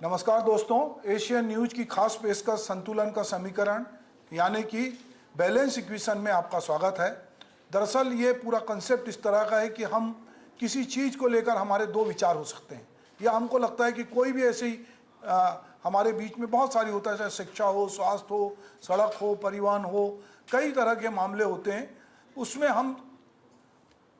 नमस्कार दोस्तों, Asian news की खास पेशकश संतुलन का समीकरण यानी कि बैलेंस इक्वेशन में आपका स्वागत है। दरअसल ये पूरा कंसेप्ट इस तरह का है कि हम किसी चीज़ को लेकर हमारे दो विचार हो सकते हैं, या हमको लगता है कि कोई भी ऐसी हमारे बीच में बहुत सारी होता है, चाहे शिक्षा हो, स्वास्थ्य हो, सड़क हो, परिवहन हो, कई तरह के मामले होते हैं। उसमें हम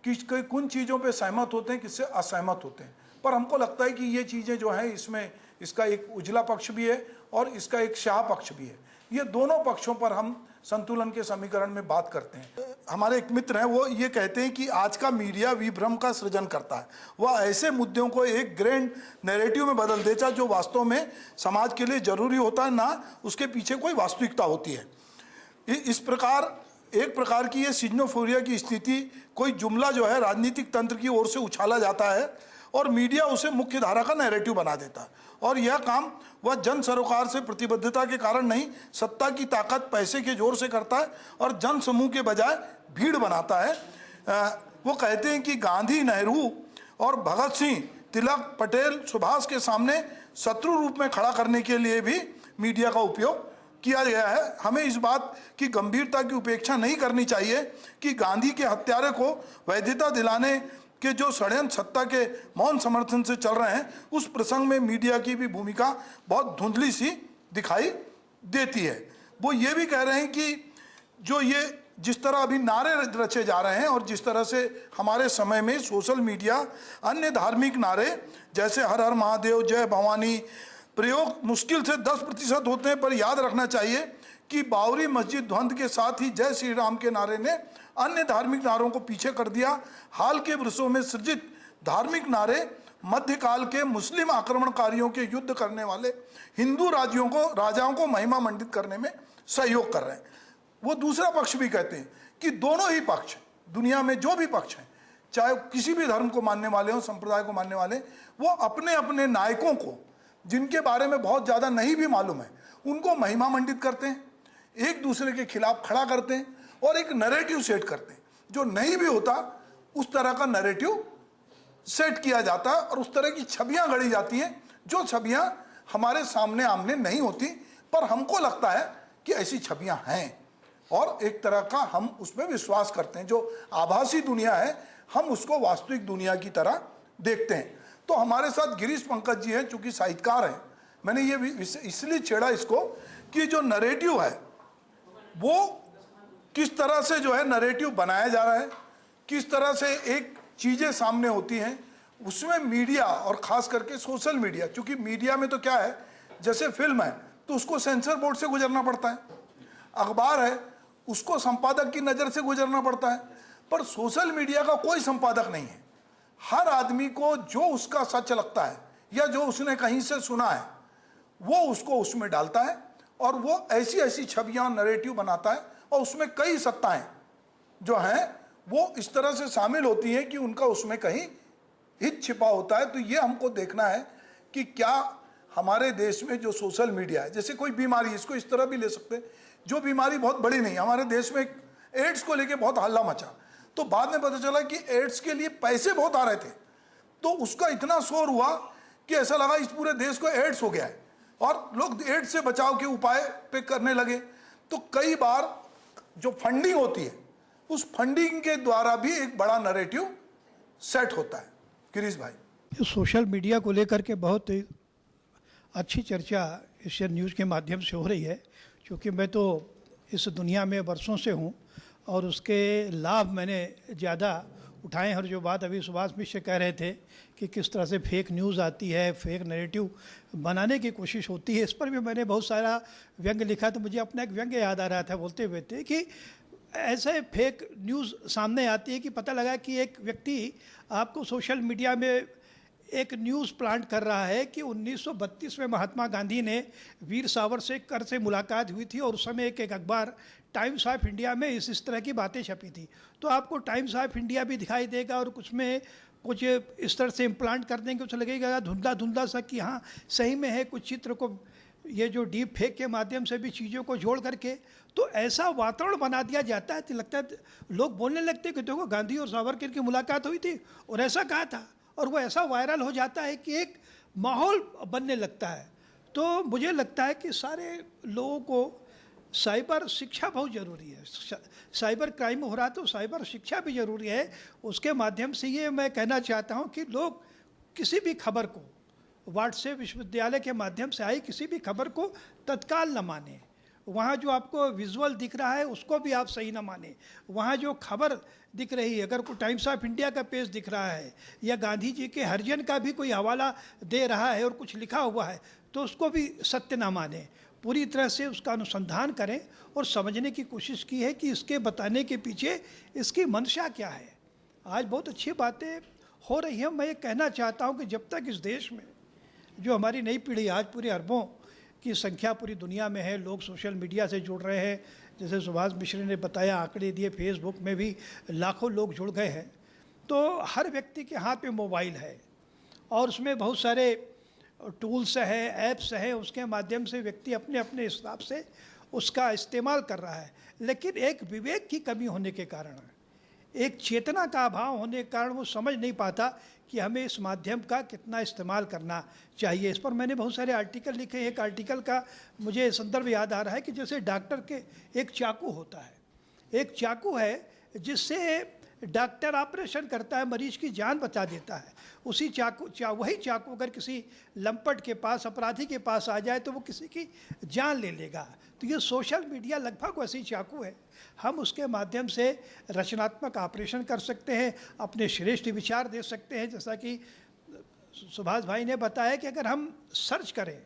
कुछ चीज़ों पे सहमत होते हैं, किससे असहमत होते हैं। पर हमको लगता है कि ये चीज़ें जो हैं, इसमें इसका एक उजला पक्ष भी है और इसका एक शाह पक्ष भी है। ये दोनों पक्षों पर हम संतुलन के समीकरण में बात करते हैं। हमारे एक मित्र हैं, वो ये कहते हैं कि आज का मीडिया विभ्रम का सृजन करता है। वह ऐसे मुद्दों को एक ग्रैंड नैरेटिव में बदल देता है जो वास्तव में समाज के लिए जरूरी होता है, ना उसके पीछे कोई वास्तविकता होती है। इस प्रकार एक प्रकार की ये सिजनोफोरिया की स्थिति, कोई जुमला जो है राजनीतिक तंत्र की ओर से उछाला जाता है और मीडिया उसे मुख्य धारा का नैरेटिव बना देता है। और यह काम वह जन सरोकार से प्रतिबद्धता के कारण नहीं, सत्ता की ताकत पैसे के जोर से करता है और जन समूह के बजाय भीड़ बनाता है। वो कहते हैं कि गांधी, नेहरू और भगत सिंह, तिलक, पटेल, सुभाष के सामने शत्रु रूप में खड़ा करने के लिए भी मीडिया का उपयोग किया गया है। हमें इस बात की गंभीरता की उपेक्षा नहीं करनी चाहिए कि गांधी के हत्यारे को वैधता दिलाने के जो षड्यंत्र सत्ता के मौन समर्थन से चल रहे हैं, उस प्रसंग में मीडिया की भी भूमिका बहुत धुंधली सी दिखाई देती है। वो ये भी कह रहे हैं कि जो ये जिस तरह अभी नारे रचे जा रहे हैं और जिस तरह से हमारे समय में सोशल मीडिया अन्य धार्मिक नारे जैसे हर हर महादेव, जय भवानी प्रयोग मुश्किल से 10% होते हैं, पर याद रखना चाहिए कि बाबरी मस्जिद ध्वंद के साथ ही जय श्री राम के नारे ने अन्य धार्मिक नारों को पीछे कर दिया। हाल के वर्षों में सृजित धार्मिक नारे मध्यकाल के मुस्लिम आक्रमणकारियों के युद्ध करने वाले हिंदू राजाओं को महिमा मंडित करने में सहयोग कर रहे हैं। वो दूसरा पक्ष भी कहते हैं कि दोनों ही पक्ष, दुनिया में जो भी पक्ष हैं, चाहे किसी भी धर्म को मानने वाले हों, संप्रदाय को मानने वाले, वो अपने अपने नायकों को, जिनके बारे में बहुत ज़्यादा नहीं भी मालूम है, उनको महिमा मंडित करते हैं, एक दूसरे के खिलाफ खड़ा करते हैं और एक नैरेटिव सेट करते हैं। जो नहीं भी होता उस तरह का नैरेटिव सेट किया जाता है और उस तरह की छवियां गढ़ी जाती हैं, जो छवियां हमारे सामने आमने नहीं होती, पर हमको लगता है कि ऐसी छवियां हैं और एक तरह का हम उसमें विश्वास करते हैं। जो आभासी दुनिया है, हम उसको वास्तविक दुनिया की तरह देखते हैं। तो हमारे साथ गिरीश पंकज जी हैं, चूंकि साहित्यकार हैं। मैंने ये भी इसलिए छेड़ा इसको कि जो नैरेटिव है वो किस तरह से जो है नैरेटिव बनाया जा रहा है, किस तरह से एक चीज़ें सामने होती हैं, उसमें मीडिया और ख़ास करके सोशल मीडिया, चूँकि मीडिया में तो क्या है, जैसे फिल्म है तो उसको सेंसर बोर्ड से गुजरना पड़ता है, अखबार है उसको संपादक की नज़र से गुजरना पड़ता है, पर सोशल मीडिया का कोई संपादक नहीं है। हर आदमी को जो उसका सच लगता है या जो उसने कहीं से सुना है, वो उसको उसमें डालता है और वो ऐसी ऐसी छवियां, नैरेटिव बनाता है और उसमें कई सत्ताएं जो हैं वो इस तरह से शामिल होती हैं कि उनका उसमें कहीं हित छिपा होता है। तो ये हमको देखना है कि क्या हमारे देश में जो सोशल मीडिया है, जैसे कोई बीमारी, इसको इस तरह भी ले सकते हैं, जो बीमारी बहुत बड़ी नहीं, हमारे देश में एड्स को लेके बहुत हल्ला मचा, तो बाद में पता चला कि एड्स के लिए पैसे बहुत आ रहे थे, तो उसका इतना शोर हुआ कि ऐसा लगा इस पूरे देश को एड्स हो गया है और लोग एड्स से बचाव के उपाय पे करने लगे। तो कई बार जो फंडिंग होती है, उस फंडिंग के द्वारा भी एक बड़ा नैरेटिव सेट होता है। गिरीश भाई, सोशल मीडिया को लेकर के बहुत अच्छी चर्चा एशियन न्यूज़ के माध्यम से हो रही है, क्योंकि मैं तो इस दुनिया में वर्षों से हूँ और उसके लाभ मैंने ज़्यादा उठाए हैं। और जो बात अभी सुभाष मिश्र कह रहे थे कि किस तरह से फेक न्यूज़ आती है, फेक नैरेटिव बनाने की कोशिश होती है, इस पर भी मैंने बहुत सारा व्यंग्य लिखा। तो मुझे अपना एक व्यंग्य याद आ रहा था बोलते हुए थे कि ऐसे फेक न्यूज़ सामने आती है कि पता लगा कि एक व्यक्ति आपको सोशल मीडिया में एक न्यूज़ प्लांट कर रहा है कि 1932 में महात्मा गांधी ने वीर सावरकर से मुलाकात हुई थी और उस समय एक अखबार टाइम्स ऑफ इंडिया में इस तरह की बातें छपी थी। तो आपको टाइम्स ऑफ इंडिया भी दिखाई देगा और कुछ में कुछ इस तरह से इम्प्लांट कर देंगे, कुछ लगेगा धुंधला धुंधला सा कि हाँ सही में है, कुछ चित्र को ये जो डीप फेक के माध्यम से भी चीज़ों को जोड़ करके तो ऐसा वातावरण बना दिया जाता है कि लगता है लोग बोलने लगते हैं कि देखो गांधी और सावरकर की मुलाकात हुई थी और ऐसा कहा था, और वो ऐसा वायरल हो जाता है कि एक माहौल बनने लगता है। तो मुझे लगता है कि सारे लोगों को साइबर शिक्षा बहुत ज़रूरी है। साइबर क्राइम हो रहा है तो साइबर शिक्षा भी ज़रूरी है। उसके माध्यम से ये मैं कहना चाहता हूँ कि लोग किसी भी खबर को, व्हाट्सएप विश्वविद्यालय के माध्यम से आई किसी भी खबर को तत्काल न माने। वहाँ जो आपको विजुअल दिख रहा है उसको भी आप सही ना माने। वहाँ जो खबर दिख रही है, अगर कोई टाइम्स ऑफ इंडिया का पेज दिख रहा है या गांधी जी के हरिजन का भी कोई हवाला दे रहा है और कुछ लिखा हुआ है, तो उसको भी सत्य ना माने। पूरी तरह से उसका अनुसंधान करें और समझने की कोशिश की है कि इसके बताने के पीछे इसकी मंशा क्या है। आज बहुत अच्छी बातें हो रही हैं। मैं ये कहना चाहता हूँ कि जब तक इस देश में जो हमारी नई पीढ़ी, आज पूरे अरबों की संख्या पूरी दुनिया में है, लोग सोशल मीडिया से जुड़ रहे हैं। जैसे सुभाष मिश्र ने बताया, आंकड़े दिए, फेसबुक में भी लाखों लोग जुड़ गए हैं। तो हर व्यक्ति के हाथ में मोबाइल है और उसमें बहुत सारे टूल्स हैं, ऐप्स हैं, उसके माध्यम से व्यक्ति अपने अपने हिसाब से उसका इस्तेमाल कर रहा है। लेकिन एक विवेक की कमी होने के कारण, एक चेतना का अभाव होने के कारण वो समझ नहीं पाता कि हमें इस माध्यम का कितना इस्तेमाल करना चाहिए। इस पर मैंने बहुत सारे आर्टिकल लिखे। एक आर्टिकल का मुझे संदर्भ याद आ रहा है कि जैसे डॉक्टर के एक चाकू होता है, एक चाकू है जिससे डॉक्टर ऑपरेशन करता है, मरीज की जान बचा देता है। उसी वही चाकू अगर किसी लंपट के पास, अपराधी के पास आ जाए तो वो किसी की जान ले लेगा। तो ये सोशल मीडिया लगभग वैसी चाकू है। हम उसके माध्यम से रचनात्मक ऑपरेशन कर सकते हैं, अपने श्रेष्ठ विचार दे सकते हैं। जैसा कि सुभाष भाई ने बताया कि अगर हम सर्च करें,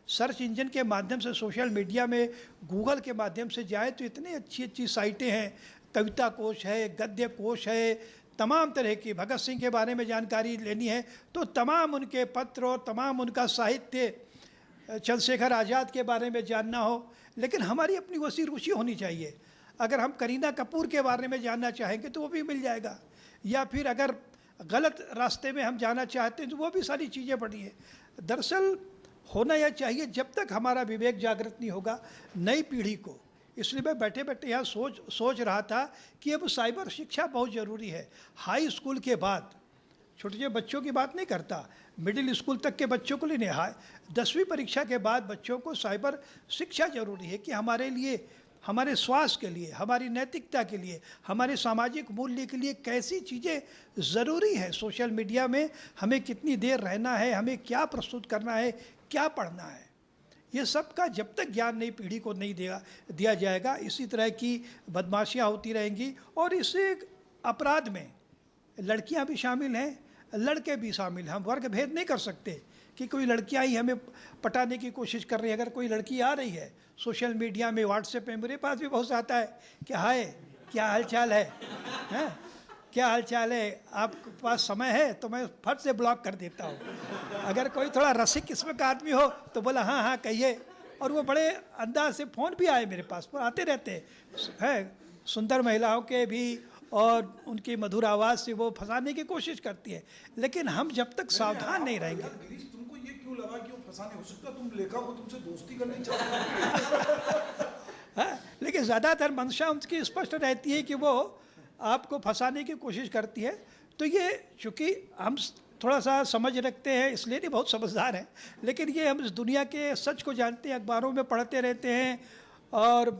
सर्च इंजन के माध्यम से सोशल मीडिया में, गूगल के माध्यम से जाए तो इतनी अच्छी अच्छी साइटें हैं। कविता कोश है, गद्य कोश है, तमाम तरह की। भगत सिंह के बारे में जानकारी लेनी है तो तमाम उनके पत्र और तमाम उनका साहित्य, चंद्रशेखर आज़ाद के बारे में जानना हो। लेकिन हमारी अपनी वैसी रुचि होनी चाहिए। अगर हम करीना कपूर के बारे में जानना चाहेंगे तो वो भी मिल जाएगा, या फिर अगर गलत रास्ते में हम जाना चाहते हैं तो वो भी सारी चीज़ें पड़ी हैं। दरअसल होना यह चाहिए, जब तक हमारा विवेक जागृत नहीं होगा नई पीढ़ी को। इसलिए मैं बैठे बैठे यहाँ सोच रहा था कि अब साइबर शिक्षा बहुत ज़रूरी है। हाई स्कूल के बाद, छोटे छोटे बच्चों की बात नहीं करता, मिडिल स्कूल तक के बच्चों को लेने, 10वीं परीक्षा के बाद बच्चों को साइबर शिक्षा ज़रूरी है कि हमारे लिए, हमारे स्वास्थ्य के लिए, हमारी नैतिकता के लिए, हमारे सामाजिक मूल्य के लिए कैसी चीज़ें ज़रूरी है। सोशल मीडिया में हमें कितनी देर रहना है, हमें क्या प्रस्तुत करना है, क्या पढ़ना है, ये सब का जब तक ज्ञान नई पीढ़ी को नहीं दिया जाएगा, इसी तरह की बदमाशियाँ होती रहेंगी। और इस अपराध में लड़कियां भी शामिल हैं, लड़के भी शामिल हैं। हम वर्ग भेद नहीं कर सकते कि कोई लड़कियां ही हमें पटाने की कोशिश कर रही है। अगर कोई लड़की आ रही है सोशल मीडिया में, व्हाट्सएप में, मेरे पास भी बहुत आता है कि हाय क्या हाल चाल है, हैं क्या हाल चाल है, आपके पास समय है, तो मैं फट से ब्लॉक कर देता हूँ। अगर कोई थोड़ा रसिक किस्म का आदमी हो तो बोला हाँ हाँ कहिए, और वो बड़े अंदाज से फ़ोन भी आए मेरे पास पर आते रहते हैं, सुंदर महिलाओं के भी, और उनकी मधुर आवाज़ से वो फंसाने की कोशिश करती है। लेकिन हम जब तक सावधान नहीं रहेंगे। गिरीश, तुमको ये क्यों लगा कि वो फंसाने, हो सकता तुम लेखक हो, तुमसे दोस्ती करनी चाहते हाँ, लेकिन ज़्यादातर मंशा उनकी स्पष्ट रहती है कि वो आपको फंसाने की कोशिश करती है। तो ये चूँकि हम थोड़ा सा समझ रखते हैं इसलिए नहीं, बहुत समझदार हैं, लेकिन ये हम इस दुनिया के सच को जानते हैं, अखबारों में पढ़ते रहते हैं और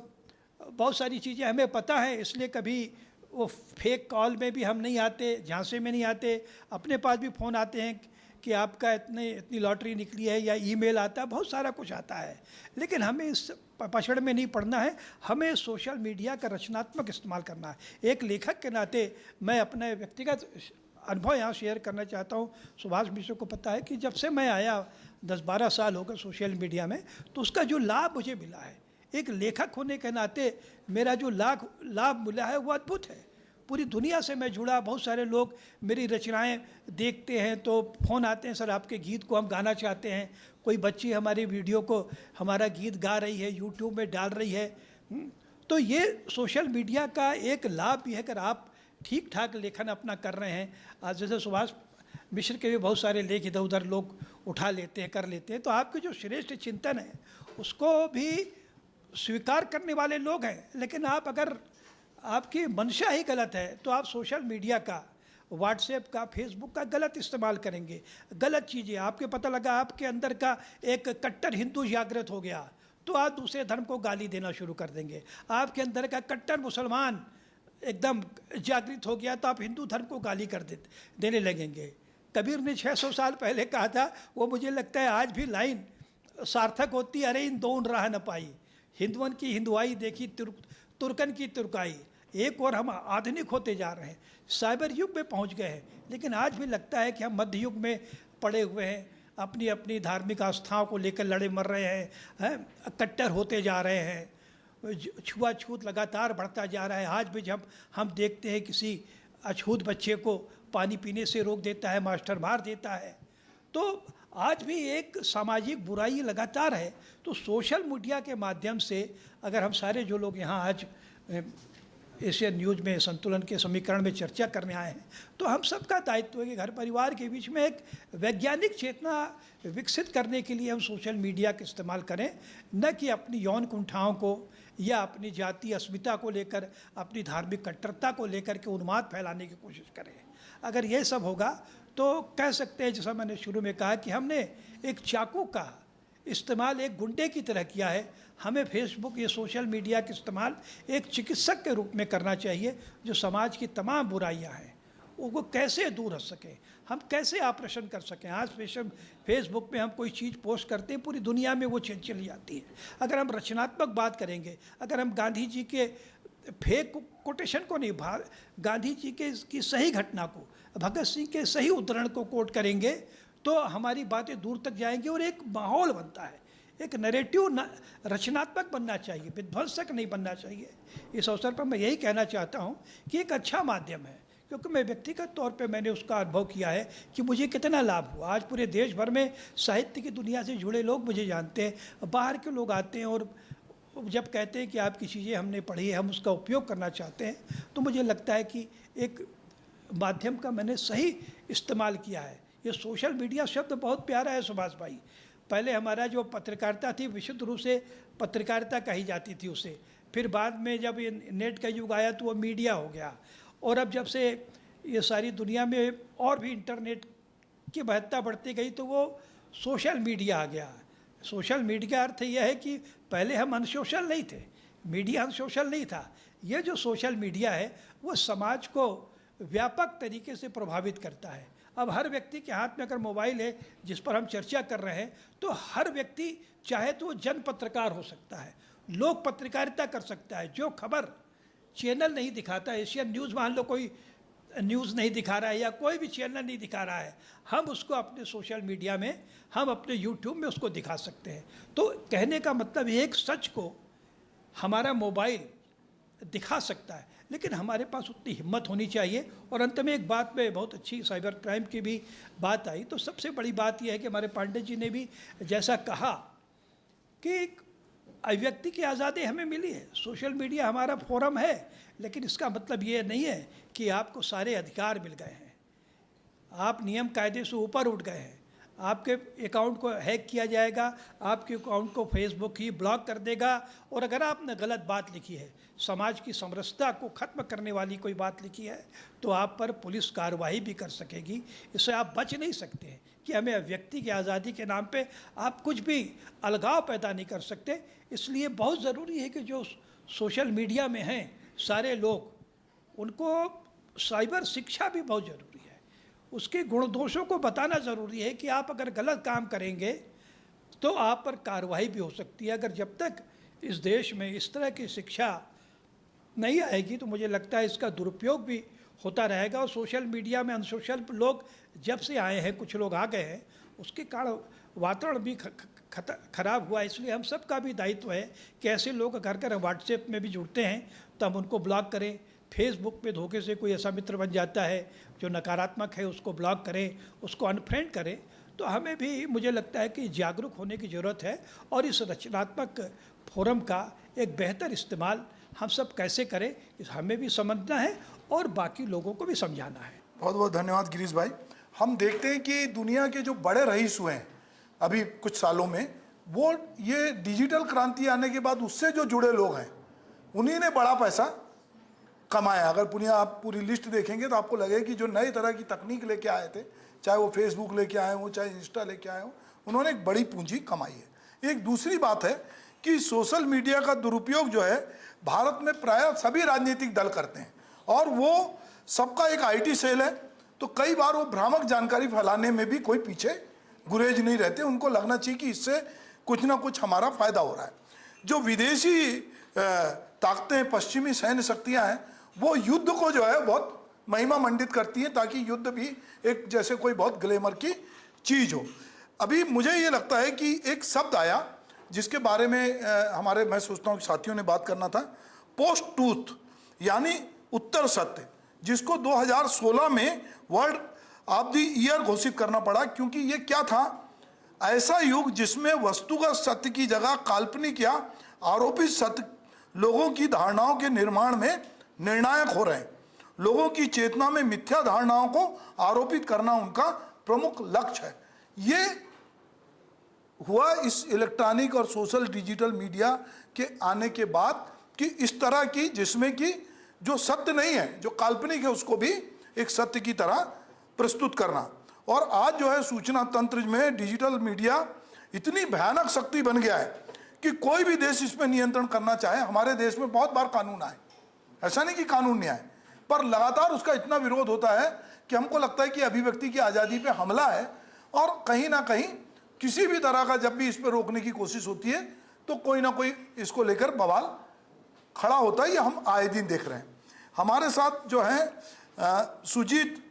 बहुत सारी चीज़ें हमें पता है। इसलिए कभी वो फेक कॉल में भी हम नहीं आते, झांसे में नहीं आते। अपने पास भी फ़ोन आते हैं कि आपका इतनी लॉटरी निकली है, या ईमेल आता है, बहुत सारा कुछ आता है। लेकिन हमें इस पछड़ में नहीं पड़ना है, हमें सोशल मीडिया का रचनात्मक इस्तेमाल करना है। एक लेखक के नाते मैं अपने व्यक्तिगत अनुभव यहाँ शेयर करना चाहता हूँ। सुभाष मिश्र को पता है कि जब से मैं आया 10-12 साल हो गए सोशल मीडिया में, तो उसका जो लाभ मुझे मिला है, एक लेखक होने के नाते मेरा जो लाभ मिला है वो अद्भुत है। पूरी दुनिया से मैं जुड़ा, बहुत सारे लोग मेरी रचनाएं देखते हैं तो फ़ोन आते हैं, सर आपके गीत को हम गाना चाहते हैं। कोई बच्ची हमारी वीडियो को, हमारा गीत गा रही है, यूट्यूब में डाल रही है। तो ये सोशल मीडिया का एक लाभ भी है। अगर आप ठीक ठाक लेखन अपना कर रहे हैं, आज जैसे सुभाष मिश्र के भी बहुत सारे लेख इधर उधर लोग उठा लेते हैं, कर लेते हैं, तो आपके जो श्रेष्ठ चिंतन है उसको भी स्वीकार करने वाले लोग हैं। लेकिन आप अगर आपकी मंशा ही गलत है तो आप सोशल मीडिया का व्हाट्सएप का, फेसबुक का गलत इस्तेमाल करेंगे, गलत चीज़ें आपके पता लगा, आपके अंदर का एक कट्टर हिंदू जागृत हो गया तो आप दूसरे धर्म को गाली देना शुरू कर देंगे। आपके अंदर का कट्टर मुसलमान एकदम जागृत हो गया तो आप हिंदू धर्म को गाली देने लगेंगे। कबीर ने 600 साल पहले कहा था, वो मुझे लगता है आज भी लाइन सार्थक होती, अरे इन दोनों राह न पाई, हिंदुओं की हिंदुआई देखी तुर्कन की तुर्काई। एक और हम आधुनिक होते जा रहे हैं, साइबर युग में पहुंच गए हैं, लेकिन आज भी लगता है कि हम मध्य युग में पड़े हुए हैं, अपनी अपनी धार्मिक आस्थाओं को लेकर लड़े मर रहे हैं, कट्टर होते जा रहे हैं, छुआछूत लगातार बढ़ता जा रहा है। आज भी जब हम देखते हैं किसी अछूत बच्चे को पानी पीने से रोक देता है, मास्टर मार देता है, तो आज भी एक सामाजिक बुराई लगातार है। तो सोशल मीडिया के माध्यम से अगर हम सारे जो लोग यहाँ आज एशियन न्यूज़ में संतुलन के समीकरण में चर्चा करने आए हैं, तो हम सबका दायित्व है कि घर परिवार के बीच में एक वैज्ञानिक चेतना विकसित करने के लिए हम सोशल मीडिया का इस्तेमाल करें, न कि अपनी यौन कुंठाओं को या अपनी जातीय अस्मिता को लेकर, अपनी धार्मिक कट्टरता को लेकर के उन्माद फैलाने की कोशिश करें। अगर ये सब होगा तो कह सकते हैं, जैसा मैंने शुरू में कहा, कि हमने एक चाकू का इस्तेमाल एक गुंडे की तरह किया है। हमें फेसबुक, ये सोशल मीडिया का इस्तेमाल एक चिकित्सक के रूप में करना चाहिए, जो समाज की तमाम बुराइयां हैं उनको कैसे दूर रख सकें, हम कैसे ऑपरेशन कर सकें। आज फेसबुक में हम कोई चीज़ पोस्ट करते हैं, पूरी दुनिया में वो चीज़ चली जाती है। अगर हम रचनात्मक बात करेंगे, अगर हम गांधी जी के फेक कोटेशन को नहीं, गांधी जी के की सही घटना को, भगत सिंह के सही उद्धरण को कोट करेंगे, तो हमारी बातें दूर तक जाएंगी और एक माहौल बनता है, एक नैरेटिव रचनात्मक बनना चाहिए, विध्वंसक नहीं बनना चाहिए। इस अवसर पर मैं यही कहना चाहता हूँ कि एक अच्छा माध्यम है, क्योंकि मैं व्यक्तिगत तौर पे मैंने उसका अनुभव किया है कि मुझे कितना लाभ हुआ। आज पूरे देश भर में साहित्य की दुनिया से जुड़े लोग मुझे जानते हैं, बाहर के लोग आते हैं और जब कहते हैं कि आपकी चीज़ें हमने पढ़ी है, हम उसका उपयोग करना चाहते हैं, तो मुझे लगता है कि एक माध्यम का मैंने सही इस्तेमाल किया है। ये सोशल मीडिया शब्द बहुत प्यारा है सुभाष भाई। पहले हमारा जो पत्रकारिता थी, विशुद्ध रूप से पत्रकारिता कही जाती थी उसे, फिर बाद में जब ये नेट का युग आया तो वो मीडिया हो गया, और अब जब से ये सारी दुनिया में और भी इंटरनेट की महत्ता बढ़ती गई तो वो सोशल मीडिया आ गया। सोशल मीडिया अर्थ यह है कि पहले हम अनसोशल नहीं थे, मीडिया अनसोशल नहीं था। ये जो सोशल मीडिया है वो समाज को व्यापक तरीके से प्रभावित करता है। अब हर व्यक्ति के हाथ में अगर मोबाइल है जिस पर हम चर्चा कर रहे हैं, तो हर व्यक्ति चाहे तो जन पत्रकार हो सकता है, लोक पत्रकारिता कर सकता है। जो खबर चैनल नहीं दिखाता, एशियन न्यूज़ मान लो कोई न्यूज़ नहीं दिखा रहा है या कोई भी चैनल नहीं दिखा रहा है, हम उसको अपने सोशल मीडिया में, हम अपने यूट्यूब में उसको दिखा सकते हैं। तो कहने का मतलब ये, एक सच को हमारा मोबाइल दिखा सकता है, लेकिन हमारे पास उतनी हिम्मत होनी चाहिए। और अंत में एक बात में बहुत अच्छी साइबर क्राइम की भी बात आई, तो सबसे बड़ी बात यह है कि हमारे पांडे जी ने भी जैसा कहा कि अभिव्यक्ति की आज़ादी हमें मिली है, सोशल मीडिया हमारा फोरम है, लेकिन इसका मतलब ये नहीं है कि आपको सारे अधिकार मिल गए हैं, आप नियम कायदे से ऊपर उठ गए हैं। आपके अकाउंट को हैक किया जाएगा, आपके अकाउंट को फेसबुक ही ब्लॉक कर देगा, और अगर आपने गलत बात लिखी है, समाज की समरसता को ख़त्म करने वाली कोई बात लिखी है, तो आप पर पुलिस कार्रवाई भी कर सकेगी। इससे आप बच नहीं सकते हैं कि हमें व्यक्ति की आज़ादी के नाम पे आप कुछ भी अलगाव पैदा नहीं कर सकते। इसलिए बहुत ज़रूरी है कि जो सोशल मीडिया में हैं सारे लोग, उनको साइबर शिक्षा भी बहुत ज़रूरी है, उसके गुण दोषों को बताना ज़रूरी है कि आप अगर गलत काम करेंगे तो आप पर कार्रवाई भी हो सकती है। अगर जब तक इस देश में इस तरह की शिक्षा नहीं आएगी तो मुझे लगता है इसका दुरुपयोग भी होता रहेगा। और सोशल मीडिया में अनसोशल लोग जब से आए हैं, कुछ लोग आ गए हैं, उसके कारण वातावरण भी खराब हुआ। इसलिए हम सब का भी दायित्व है कि ऐसे लोग अगर व्हाट्सएप में भी जुड़ते हैं तो हम उनको ब्लॉक करें, फेसबुक पे धोखे से कोई ऐसा मित्र बन जाता है जो नकारात्मक है, उसको ब्लॉक करें, उसको अनफ्रेंड करें। तो हमें भी, मुझे लगता है कि जागरूक होने की ज़रूरत है, और इस रचनात्मक फोरम का एक बेहतर इस्तेमाल हम सब कैसे करें, इस हमें भी समझना है और बाकी लोगों को भी समझाना है। बहुत बहुत धन्यवाद गिरीश भाई। हम देखते हैं कि दुनिया के जो बड़े रईस हुए हैं अभी कुछ सालों में, वो ये डिजिटल क्रांति आने के बाद उससे जो जुड़े लोग हैं, उन्हीं ने बड़ा पैसा कमाया। अगर आप पूरी लिस्ट देखेंगे तो आपको लगेगा कि जो नए तरह की तकनीक लेके आए थे, चाहे वो फेसबुक लेके आए हो, चाहे इंस्टा लेके आए हो, उन्होंने एक बड़ी पूंजी कमाई है। एक दूसरी बात है कि सोशल मीडिया का दुरुपयोग जो है भारत में प्रायः सभी राजनीतिक दल करते हैं, और वो सबका एक आईटी सेल है, तो कई बार वो भ्रामक जानकारी फैलाने में भी कोई पीछे गुरेज नहीं रहते। उनको लगना चाहिए कि इससे कुछ ना कुछ हमारा फायदा हो रहा है। जो विदेशी ताकतें, पश्चिमी सैन्य शक्तियां हैं, वो युद्ध को जो है बहुत महिमा मंडित करती हैं, ताकि युद्ध भी एक जैसे कोई बहुत ग्लैमर की चीज हो। अभी मुझे ये लगता है कि एक शब्द आया जिसके बारे में मैं सोचता हूँ कि साथियों ने बात करना था, पोस्ट ट्रूथ, यानी उत्तर सत्य, जिसको 2016 में वर्ल्ड ऑफ द ईयर घोषित करना पड़ा, क्योंकि ये क्या था, ऐसा युग जिसमें वस्तुगत सत्य की जगह काल्पनिक या आरोपित सत्य लोगों की धारणाओं के निर्माण में निर्णायक हो रहे हैं। लोगों की चेतना में मिथ्या धारणाओं को आरोपित करना उनका प्रमुख लक्ष्य है। ये हुआ इस इलेक्ट्रॉनिक और सोशल डिजिटल मीडिया के आने के बाद, कि इस तरह की जिसमें कि जो सत्य नहीं है, जो काल्पनिक है, उसको भी एक सत्य की तरह प्रस्तुत करना। और आज जो है सूचना तंत्र में डिजिटल मीडिया इतनी भयानक शक्ति बन गया है कि कोई भी देश इस पर नियंत्रण करना चाहे। हमारे देश में बहुत बार कानून आए, ऐसा नहीं कि कानून नहीं आए, पर लगातार उसका इतना विरोध होता है कि हमको लगता है कि अभिव्यक्ति की आज़ादी पे हमला है। और कहीं ना कहीं किसी भी तरह का जब भी इस पर रोकने की कोशिश होती है तो कोई ना कोई इसको लेकर बवाल खड़ा होता है। ये हम आए दिन देख रहे हैं। हमारे साथ जो है सुजीत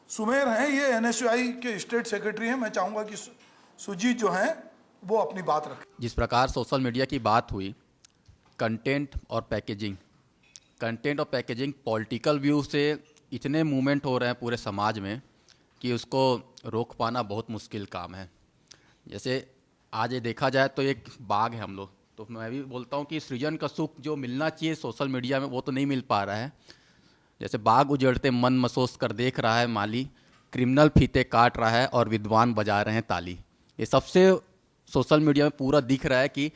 सुमेर हैं, ये एनएसयूआई के स्टेट सेक्रेटरी हैं। मैं चाहूँगा कि सुजीत जो हैं वो अपनी बात रखें। जिस प्रकार सोशल मीडिया की बात हुई, कंटेंट और पैकेजिंग पॉलिटिकल व्यू से इतने मूवमेंट हो रहे हैं पूरे समाज में कि उसको रोक पाना बहुत मुश्किल काम है। जैसे आज ये देखा जाए तो एक बाग है हम लोग, तो मैं भी बोलता हूँ कि सृजन का सुख जो मिलना चाहिए सोशल मीडिया में वो तो नहीं मिल पा रहा है। जैसे बाग उजड़ते मन महसूस कर देख रहा है माली, क्रिमिनल फीते काट रहा है और विद्वान बजा रहे हैं ताली। ये सबसे सोशल मीडिया में पूरा दिख रहा है कि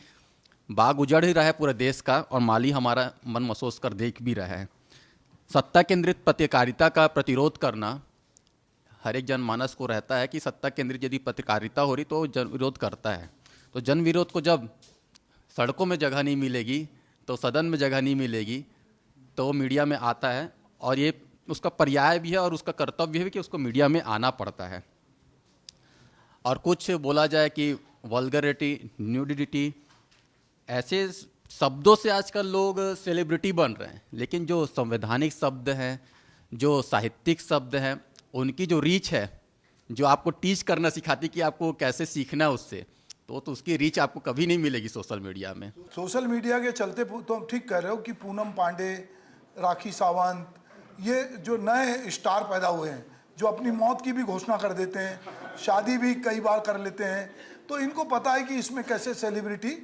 बाग उजड़ ही रहा है पूरे देश का और माली हमारा मन महसूस कर देख भी रहा है। सत्ता केंद्रित पत्रकारिता का प्रतिरोध करना हर एक जनमानस को रहता है कि सत्ता केंद्रित यदि पत्रकारिता हो रही तो जन विरोध करता है। तो जन विरोध को जब सड़कों में जगह नहीं मिलेगी, तो सदन में जगह नहीं मिलेगी, तो मीडिया में आता है। और ये उसका पर्याय भी है और उसका कर्तव्य भी कि उसको मीडिया में आना पड़ता है। और कुछ बोला जाए कि वल्गरिटी, न्यूडिटी, ऐसे शब्दों से आजकल लोग सेलिब्रिटी बन रहे हैं, लेकिन जो संवैधानिक शब्द हैं, जो साहित्यिक शब्द हैं, उनकी जो रीच है, जो आपको टीच करना सिखाती कि आपको कैसे सीखना है उससे, तो उसकी रीच आपको कभी नहीं मिलेगी सोशल मीडिया में। सोशल मीडिया के चलते तो ठीक कह रहे हो कि पूनम पांडे, राखी सावंत, ये जो नए स्टार पैदा हुए हैं, जो अपनी मौत की भी घोषणा कर देते हैं, शादी भी कई बार कर लेते हैं, तो इनको पता है कि इसमें कैसे सेलिब्रिटी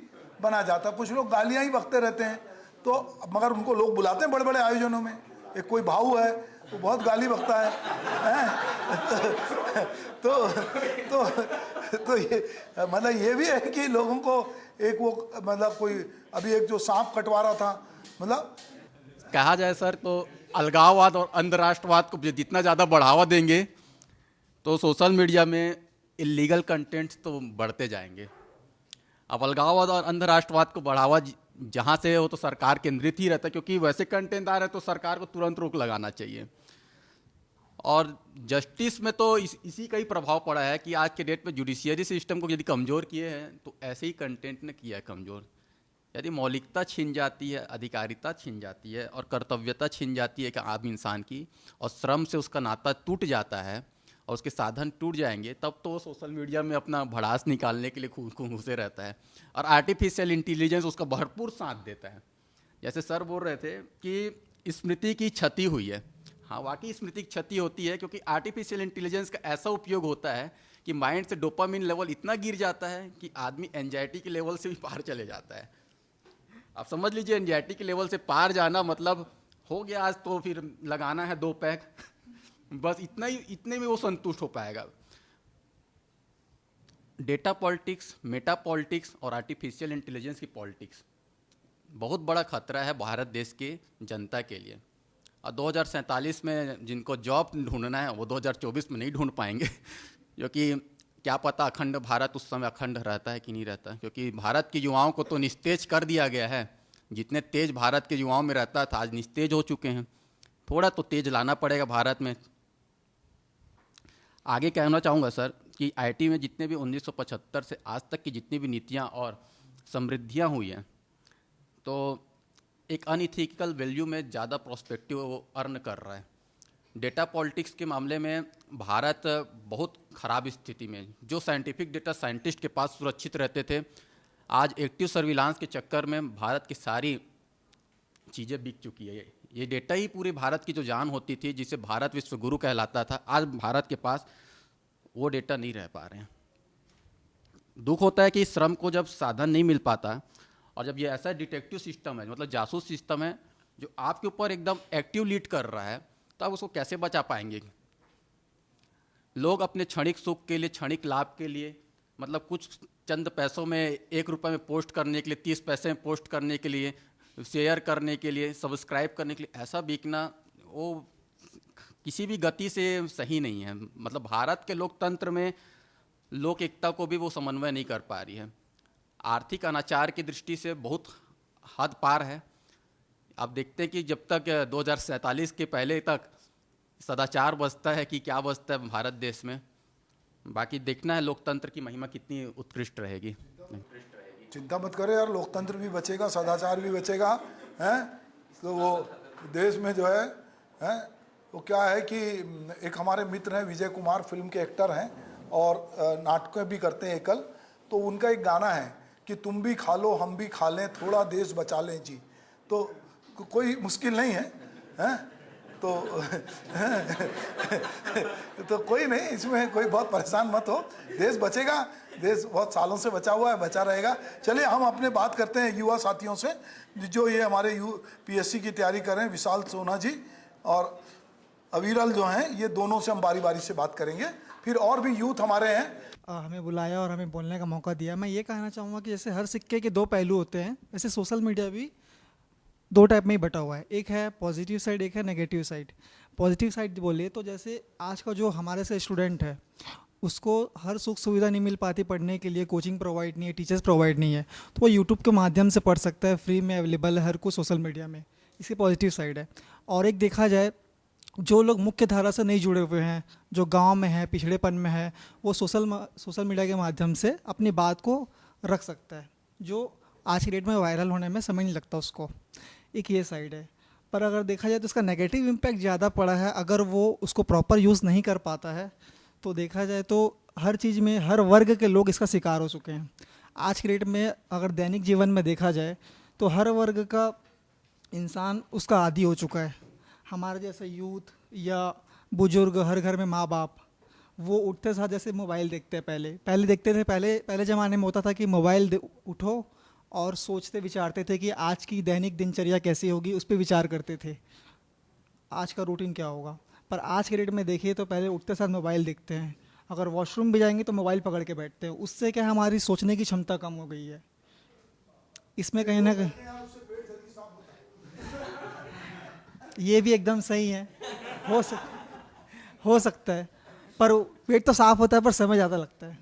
बना जाता है। कुछ लोग गालियाँ ही बकते रहते हैं, तो मगर उनको लोग बुलाते हैं बड़े बड़े आयोजनों में। एक कोई भाऊ है, वो बहुत गाली बकता है, तो ये मतलब ये भी है कि लोगों को एक वो मतलब कोई अभी एक जो सांप कटवा रहा था, मतलब कहा जाए सर तो अलगाववाद और अंधराष्ट्रवाद को जितना ज़्यादा बढ़ावा देंगे तो सोशल मीडिया में इलीगल कंटेंट्स तो बढ़ते जाएंगे। अब अलगाववाद और अंधराष्ट्रवाद को बढ़ावा जहाँ से हो तो सरकार केंद्रित ही रहता है, क्योंकि वैसे कंटेंट आ रहे तो सरकार को तुरंत रोक लगाना चाहिए। और जस्टिस में तो इसी का ही प्रभाव पड़ा है कि आज के डेट में जुडिशियरी सिस्टम को यदि कमज़ोर किए हैं तो ऐसे ही कंटेंट ने किया है कमज़ोर। यदि मौलिकता छिन जाती है, अधिकारिता छिन जाती है और कर्तव्यता छिन जाती है कि आदमी इंसान की, और श्रम से उसका नाता टूट जाता है और उसके साधन टूट जाएंगे, तब तो सोशल मीडिया में अपना भड़ास निकालने के लिए घुसे रहता है। और आर्टिफिशियल इंटेलिजेंस उसका भरपूर साथ देता है। जैसे सर बोल रहे थे कि स्मृति की क्षति हुई है, हाँ वाकई स्मृति की क्षति होती है, क्योंकि आर्टिफिशियल इंटेलिजेंस का ऐसा उपयोग होता है कि माइंड से डोपामिन लेवल इतना गिर जाता है कि आदमी एंजाइटी के लेवल से भी पार चले जाता है। आप समझ लीजिए एंजाइटी के लेवल से पार जाना मतलब हो गया, आज तो फिर लगाना है 2 पैक, बस इतने में वो संतुष्ट हो पाएगा। डेटा पॉलिटिक्स, मेटा पॉलिटिक्स और आर्टिफिशियल इंटेलिजेंस की पॉलिटिक्स बहुत बड़ा खतरा है भारत देश के जनता के लिए। और 2047 में जिनको जॉब ढूंढना है वो 2024 में नहीं ढूंढ पाएंगे क्योंकि क्या पता अखंड भारत उस समय अखंड रहता है कि नहीं रहता, क्योंकि भारत के युवाओं को तो निस्तेज कर दिया गया है। जितने तेज भारत के युवाओं में रहता था आज निस्तेज हो चुके हैं। थोड़ा तो तेज लाना पड़ेगा भारत में। आगे कहना चाहूँगा सर कि आईटी में जितने भी 1975 से आज तक की जितनी भी नीतियाँ और समृद्धियाँ हुई हैं, तो एक अनइथिकल वैल्यू में ज़्यादा प्रोस्पेक्टिव वो अर्न कर रहा है। डेटा पॉलिटिक्स के मामले में भारत बहुत ख़राब स्थिति में, जो साइंटिफिक डेटा साइंटिस्ट के पास सुरक्षित रहते थे, आज एक्टिव सर्विलांस के चक्कर में भारत की सारी चीज़ें बिक चुकी है। ये डेटा ही पूरे भारत की जो जान होती थी, जिसे भारत विश्वगुरु कहलाता था, आज भारत के पास वो डेटा नहीं रह पा रहे हैं। दुख होता है कि इस श्रम को जब साधन नहीं मिल पाता, और जब ये ऐसा डिटेक्टिव सिस्टम है, मतलब जासूस सिस्टम है, जो आपके ऊपर एकदम एक्टिव लीड कर रहा है, तो आप उसको कैसे बचा पाएंगे? लोग अपने क्षणिक सुख के लिए, क्षणिक लाभ के लिए, मतलब कुछ चंद पैसों में, 1 रुपये में पोस्ट करने के लिए, 30 पैसे में पोस्ट करने के लिए, शेयर करने के लिए, सब्सक्राइब करने के लिए, ऐसा बिकना वो किसी भी गति से सही नहीं है। मतलब भारत के लोकतंत्र में लोक एकता को भी वो समन्वय नहीं कर पा रही है। आर्थिक अनाचार की दृष्टि से बहुत हद पार है। आप देखते हैं कि जब तक 2047 के पहले तक सदाचार बचता है कि क्या बचता है भारत देश में, बाकी देखना है लोकतंत्र की महिमा कितनी उत्कृष्ट रहेगी। चिंता मत करो यार, लोकतंत्र भी बचेगा, सदाचार भी बचेगा, हैं? तो वो देश में जो है वो क्या है कि एक हमारे मित्र हैं विजय कुमार, फिल्म के एक्टर हैं और नाटकें भी करते हैं एकल, तो उनका एक गाना है कि तुम भी खा लो हम भी खा लें, थोड़ा देश बचा लें जी। तो कोई मुश्किल नहीं है, हैं? तो तो कोई नहीं, इसमें कोई बहुत परेशान मत हो, देश बचेगा, देश बहुत सालों से बचा हुआ है, बचा रहेगा। चलिए हम अपने बात करते हैं युवा साथियों से, जो ये हमारे पीएससी की तैयारी कर रहे हैं, विशाल सोना जी और अविरल जो हैं, ये दोनों से हम बारी बारी से बात करेंगे। फिर और भी यूथ हमारे हैं, हमें बुलाया और हमें बोलने का मौका दिया। मैं ये कहना चाहूँगा कि जैसे हर सिक्के के 2 पहलू होते हैं, वैसे सोशल मीडिया भी 2 टाइप में ही बटा हुआ है। एक है पॉजिटिव साइड, एक है नेगेटिव साइड। पॉजिटिव साइड बोले तो जैसे आज का जो हमारे से स्टूडेंट है, उसको हर सुख सुविधा नहीं मिल पाती पढ़ने के लिए, कोचिंग प्रोवाइड नहीं है, टीचर्स प्रोवाइड नहीं है, तो वो यूट्यूब के माध्यम से पढ़ सकता है, फ्री में अवेलेबल है हर कुछ सोशल मीडिया में। इसकी पॉजिटिव साइड है। और एक देखा जाए, जो लोग मुख्य धारा से नहीं जुड़े हुए हैं, जो गांव में है, पिछड़ेपन में है, वो सोशल मीडिया के माध्यम से अपनी बात को रख सकता है, जो आज की डेट में वायरल होने में समय नहीं लगता उसको। एक ये साइड है। पर अगर देखा जाए तो इसका नेगेटिव इम्पैक्ट ज़्यादा पड़ा है। अगर वो उसको प्रॉपर यूज़ नहीं कर पाता है तो देखा जाए तो हर चीज़ में हर वर्ग के लोग इसका शिकार हो चुके हैं। आज की डेट में अगर दैनिक जीवन में देखा जाए तो हर वर्ग का इंसान उसका आदी हो चुका है। हमारे जैसे यूथ या बुजुर्ग, हर घर में माँ बाप, वो उठते साथ जैसे मोबाइल देखते हैं। पहले देखते थे, पहले ज़माने में होता था कि मोबाइल उठो और सोचते विचारते थे कि आज की दैनिक दिनचर्या कैसी होगी, उस पर विचार करते थे आज का रूटीन क्या होगा। पर आज के डेट में देखिए तो पहले उठते साथ मोबाइल देखते हैं, अगर वॉशरूम भी जाएंगे तो मोबाइल पकड़ के बैठते हैं। उससे क्या हमारी सोचने की क्षमता कम हो गई है। इसमें कहीं ना कहीं ये भी एकदम सही है, हो सकता है, पर पेट तो साफ होता है पर समय ज़्यादा लगता है।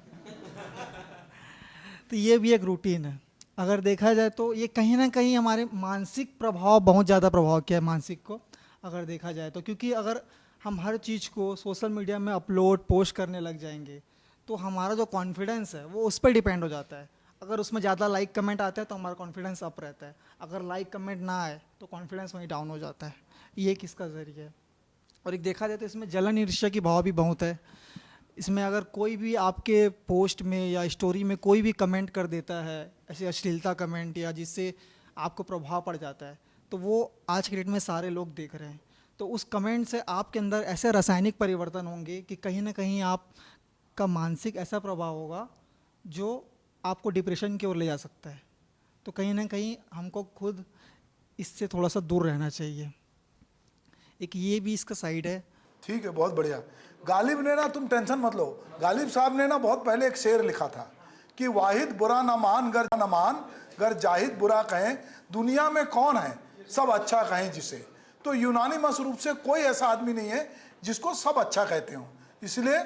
तो ये भी एक रूटीन है। अगर देखा जाए तो ये कहीं ना कहीं हमारे मानसिक प्रभाव, बहुत ज़्यादा प्रभाव किया है मानसिक को, अगर देखा जाए तो। क्योंकि अगर हम हर चीज़ को सोशल मीडिया में अपलोड पोस्ट करने लग जाएंगे तो हमारा जो कॉन्फिडेंस है वो उस पर डिपेंड हो जाता है। अगर उसमें ज़्यादा लाइक कमेंट आते हैं तो हमारा कॉन्फिडेंस अप रहता है, अगर लाइक कमेंट ना आए तो कॉन्फिडेंस वहीं डाउन हो जाता है। ये किसका ज़रिए है। और एक देखा जाए तो इसमें जलन ईर्ष्या की भाव भी बहुत है। इसमें अगर कोई भी आपके पोस्ट में या स्टोरी में कोई भी कमेंट कर देता है, ऐसे अश्लीलता कमेंट या जिससे आपको प्रभाव पड़ जाता है, तो वो आज के डेट में सारे लोग देख रहे हैं। तो उस कमेंट से आपके अंदर ऐसे रासायनिक परिवर्तन होंगे कि कहीं ना कहीं आपका मानसिक ऐसा प्रभाव होगा जो आपको डिप्रेशन की ओर ले जा सकता है। तो कहीं ना कहीं हमको खुद इससे थोड़ा सा दूर रहना चाहिए। एक ये भी इसका साइड है। ठीक है, बहुत बढ़िया। गालिब ने ना, तुम टेंशन मत लो, गालिब साहब ने ना बहुत पहले एक शेर लिखा था कि वाहिद बुरा न मान गर जाहिद बुरा कहें, दुनिया में कौन है सब अच्छा कहें जिसे। तो यूनानिमस रूप से कोई ऐसा आदमी नहीं है जिसको सब अच्छा कहते हो। इसलिए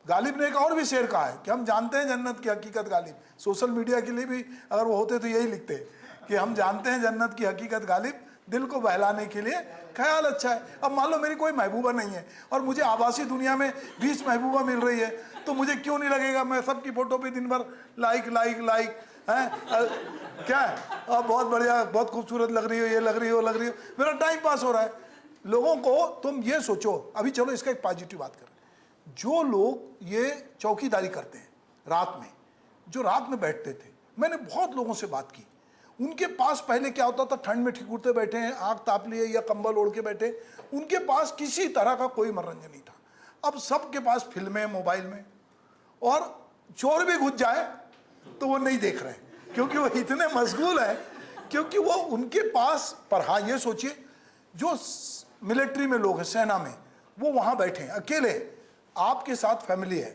गालिब ने एक और भी शेर कहा है कि हम जानते हैं जन्नत की हकीकत। गालिब सोशल मीडिया के लिए भी अगर वो होते तो यही लिखते कि हम जानते हैं जन्नत की हकीकत गालिब, दिल को बहलाने के लिए ख्याल अच्छा है। अब मान लो मेरी कोई महबूबा नहीं है और मुझे आभासी दुनिया में 20 महबूबा मिल रही है, तो मुझे क्यों नहीं लगेगा मैं सबकी फोटो पे दिन भर लाइक लाइक लाइक हैं? क्या है? अब बहुत बढ़िया, बहुत खूबसूरत लग रही हो, ये लग रही हो, लग रही हो, मेरा टाइम पास हो रहा है। लोगों को तुम ये सोचो, अभी चलो इसका एक पॉजिटिव बात करें। जो लोग ये चौकीदारी करते हैं रात में, जो रात में बैठते थे, मैंने बहुत लोगों से बात की, उनके पास पहले क्या होता था, ठंड में ठिकुरते बैठे हैं, आग ताप लिए या कंबल ओढ़ के बैठे, उनके पास किसी तरह का कोई मनोरंजन नहीं था। अब सबके पास फिल्में मोबाइल में, और चोर भी घुस जाए तो वो नहीं देख रहे क्योंकि वो इतने मशगूल है, क्योंकि वो उनके पास। पर हाँ ये सोचिए, जो मिलिट्री में लोग हैं, सेना में, वो वहाँ बैठे हैं अकेले, आपके साथ फैमिली है,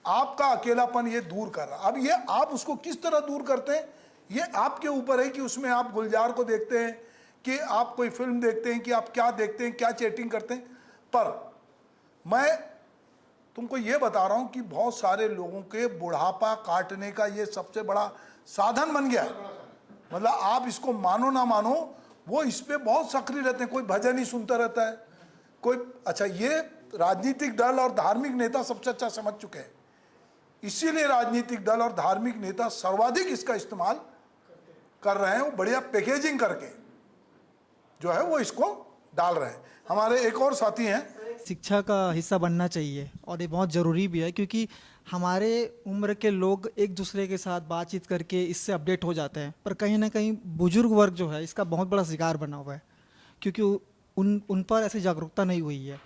आपका अकेलापन ये दूर कर रहा। अब ये आप उसको किस तरह दूर करते हैं, ये आपके ऊपर है कि उसमें आप गुलजार को देखते हैं, कि आप कोई फिल्म देखते हैं, कि आप क्या देखते हैं, क्या चैटिंग करते हैं। पर मैं तुमको ये बता रहा हूँ कि बहुत सारे लोगों के बुढ़ापा काटने का ये सबसे बड़ा साधन बन गया है। मतलब आप इसको मानो ना मानो, वो इस पे बहुत सक्रिय रहते हैं। कोई भजन ही सुनता रहता है, कोई, अच्छा ये राजनीतिक दल और धार्मिक नेता सबसे अच्छा समझ चुके हैं, इसीलिए राजनीतिक दल और धार्मिक नेता सर्वाधिक इसका इस्तेमाल कर रहे हैं। वो बढ़िया पैकेजिंग करके जो है वो इसको डाल रहे हैं। हमारे एक और साथी हैं, शिक्षा का हिस्सा बनना चाहिए और ये बहुत ज़रूरी भी है, क्योंकि हमारे उम्र के लोग एक दूसरे के साथ बातचीत करके इससे अपडेट हो जाते हैं, पर कहीं ना कहीं बुजुर्ग वर्ग जो है इसका बहुत बड़ा शिकार बना हुआ है, क्योंकि उन पर ऐसी जागरूकता नहीं हुई है।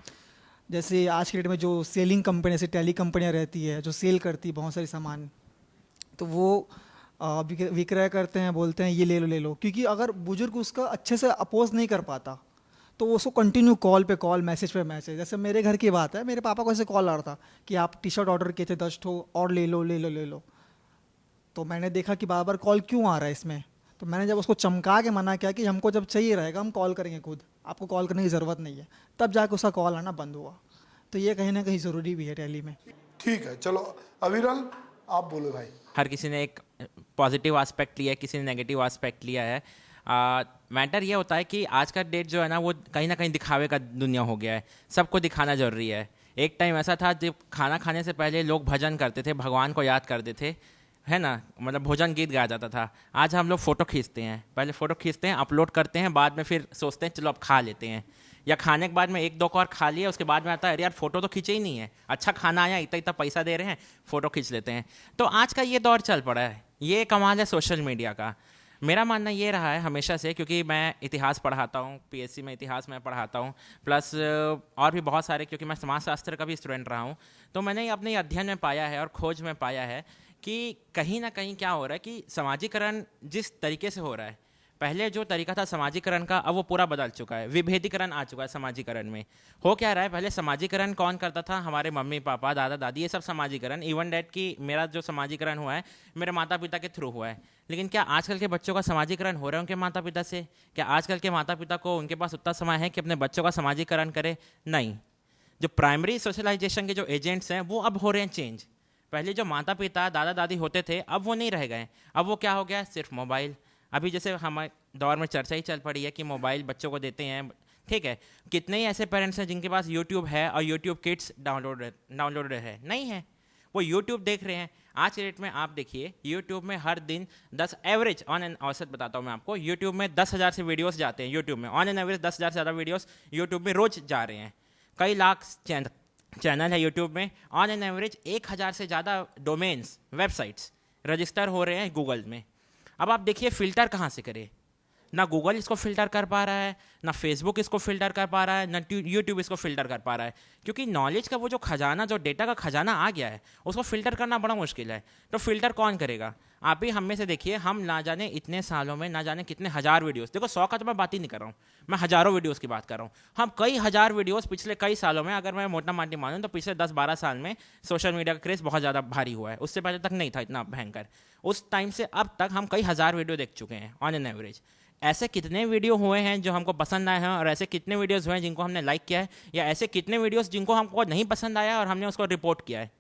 जैसे आज के डेट में जो सेलिंग कंपनी, जैसे टेली कंपनियाँ रहती है जो सेल करती है बहुत सारे सामान, तो वो विक्रय करते हैं, बोलते हैं ये ले लो, क्योंकि अगर बुजुर्ग उसका अच्छे से अपोज नहीं कर पाता तो वो उसको कंटिन्यू कॉल पे कॉल, मैसेज पे मैसेज। जैसे मेरे घर की बात है, मेरे पापा को ऐसे कॉल आ रहा था कि आप टी शर्ट ऑर्डर किए थे 10 ठो और ले लो। तो मैंने देखा कि बार बार कॉल क्यों आ रहा है इसमें, तो मैंने जब उसको चमका के मना किया कि हमको जब चाहिए रहेगा हम कॉल करेंगे खुद, आपको कॉल करने की ज़रूरत नहीं है, तब जाके उसका कॉल आना बंद हुआ। तो ये कहीं ना कहीं ज़रूरी भी है टैली में। ठीक है, चलो अविरल आप बोलो भाई। हर किसी ने एक पॉजिटिव एस्पेक्ट लिया है, किसी ने नेगेटिव एस्पेक्ट लिया है। मैटर ये होता है कि आज का डेट जो है ना वो कहीं ना कहीं दिखावे का दुनिया हो गया है, सबको दिखाना जरूरी है। एक टाइम ऐसा था जब खाना खाने से पहले लोग भजन करते थे, भगवान को याद करते थे, है ना, मतलब भोजन गीत गाया जाता था। आज हम लोग फ़ोटो खींचते हैं, पहले फ़ोटो खींचते हैं, अपलोड करते हैं, बाद में फिर सोचते हैं चलो अब खा लेते हैं, या खाने के बाद में एक दो और खा लिया, उसके बाद में आता है अरे यार फ़ोटो तो खींचे ही नहीं है, अच्छा खाना आया, इतना इतना पैसा दे रहे हैं, फ़ोटो खींच लेते हैं। तो आज का ये दौर चल पड़ा है, ये कमाल है सोशल मीडिया का। मेरा मानना ये रहा है हमेशा से, क्योंकि मैं इतिहास पढ़ाता हूँ, पीएससी में इतिहास में पढ़ाता हूँ, प्लस और भी बहुत सारे, क्योंकि मैं समाजशास्त्र का भी स्टूडेंट रहा हूँ, तो मैंने अपने अध्ययन में पाया है और खोज में पाया है कि कहीं ना कहीं क्या हो रहा है कि समाजीकरण जिस तरीके से हो रहा है, पहले जो तरीका था समाजीकरण का, अब वो पूरा बदल चुका है, विभेदीकरण आ चुका है समाजीकरण में। हो क्या रहा है, पहले समाजीकरण कौन करता था, हमारे मम्मी पापा दादा दादी, ये सब समाजीकरण, इवन डेट की मेरा जो समाजीकरण हुआ है मेरे माता पिता के थ्रू हुआ है। लेकिन क्या आजकल के बच्चों का समाजीकरण हो रहा है उनके माता पिता से? क्या आजकल के माता पिता को उनके पास उतना समय है कि अपने बच्चों का समाजीकरण करे? नहीं। जो प्राइमरी सोशलाइजेशन के जो एजेंट्स हैं वो अब हो रहे हैं चेंज। पहले जो माता पिता दादा दादी होते थे अब वो नहीं रह गए, अब वो क्या हो गया, सिर्फ मोबाइल। अभी जैसे हमारे दौर में चर्चा ही चल पड़ी है कि मोबाइल बच्चों को देते हैं, ठीक है, कितने ही ऐसे पेरेंट्स हैं जिनके पास यूट्यूब है और यूट्यूब किड्स डाउनलोड है? नहीं है, वो यूट्यूब देख रहे हैं। आज के डेट में आप देखिए यूट्यूब में हर दिन 10 एवरेज ऑन एन औसत बताता हूँ मैं आपको, यूट्यूब में 10,000 से वीडियोस जाते हैं, यूट्यूब में ऑन एन एवरेज 10,000 से ज़्यादा वीडियोस यूट्यूब में रोज जा रहे हैं। कई लाख चैनल है यूट्यूब में, ऑन एन एवरेज 1,000 से ज़्यादा डोमेन्स वेबसाइट्स रजिस्टर हो रहे हैं गूगल में। अब आप देखिए फ़िल्टर कहाँ से करें, ना गूगल इसको फ़िल्टर कर पा रहा है, ना फेसबुक इसको फ़िल्टर कर पा रहा है, ना यूट्यूब इसको फ़िल्टर कर पा रहा है, क्योंकि नॉलेज का वो जो खजाना, जो डेटा का खजाना आ गया है, उसको फ़िल्टर करना बड़ा मुश्किल है। तो फ़िल्टर कौन करेगा? आप ही हम में से देखिए, हम ना जाने इतने सालों में ना जाने कितने हज़ार वीडियोस, देखो 100 का तो मैं बात ही नहीं कर रहा हूँ, मैं हज़ारों वीडियोस की बात कर रहा हूँ। हम कई हज़ार वीडियोस पिछले कई सालों में, अगर मैं मोटा माटी मानूँ तो पिछले 10-12 साल में सोशल मीडिया का क्रेज़ बहुत ज़्यादा भारी हुआ है। उससे पहले तक नहीं था इतना भयंकर। उस टाइम से अब तक हम कई हज़ार वीडियो देख चुके हैं ऑन एन एवरेज। ऐसे कितने वीडियो हुए हैं जो हमको पसंद आए हैं, और ऐसे कितने वीडियोस हुए हैं जिनको हमने लाइक किया है, या ऐसे कितने वीडियोस जिनको हमको नहीं पसंद आया और हमने उसको रिपोर्ट किया है।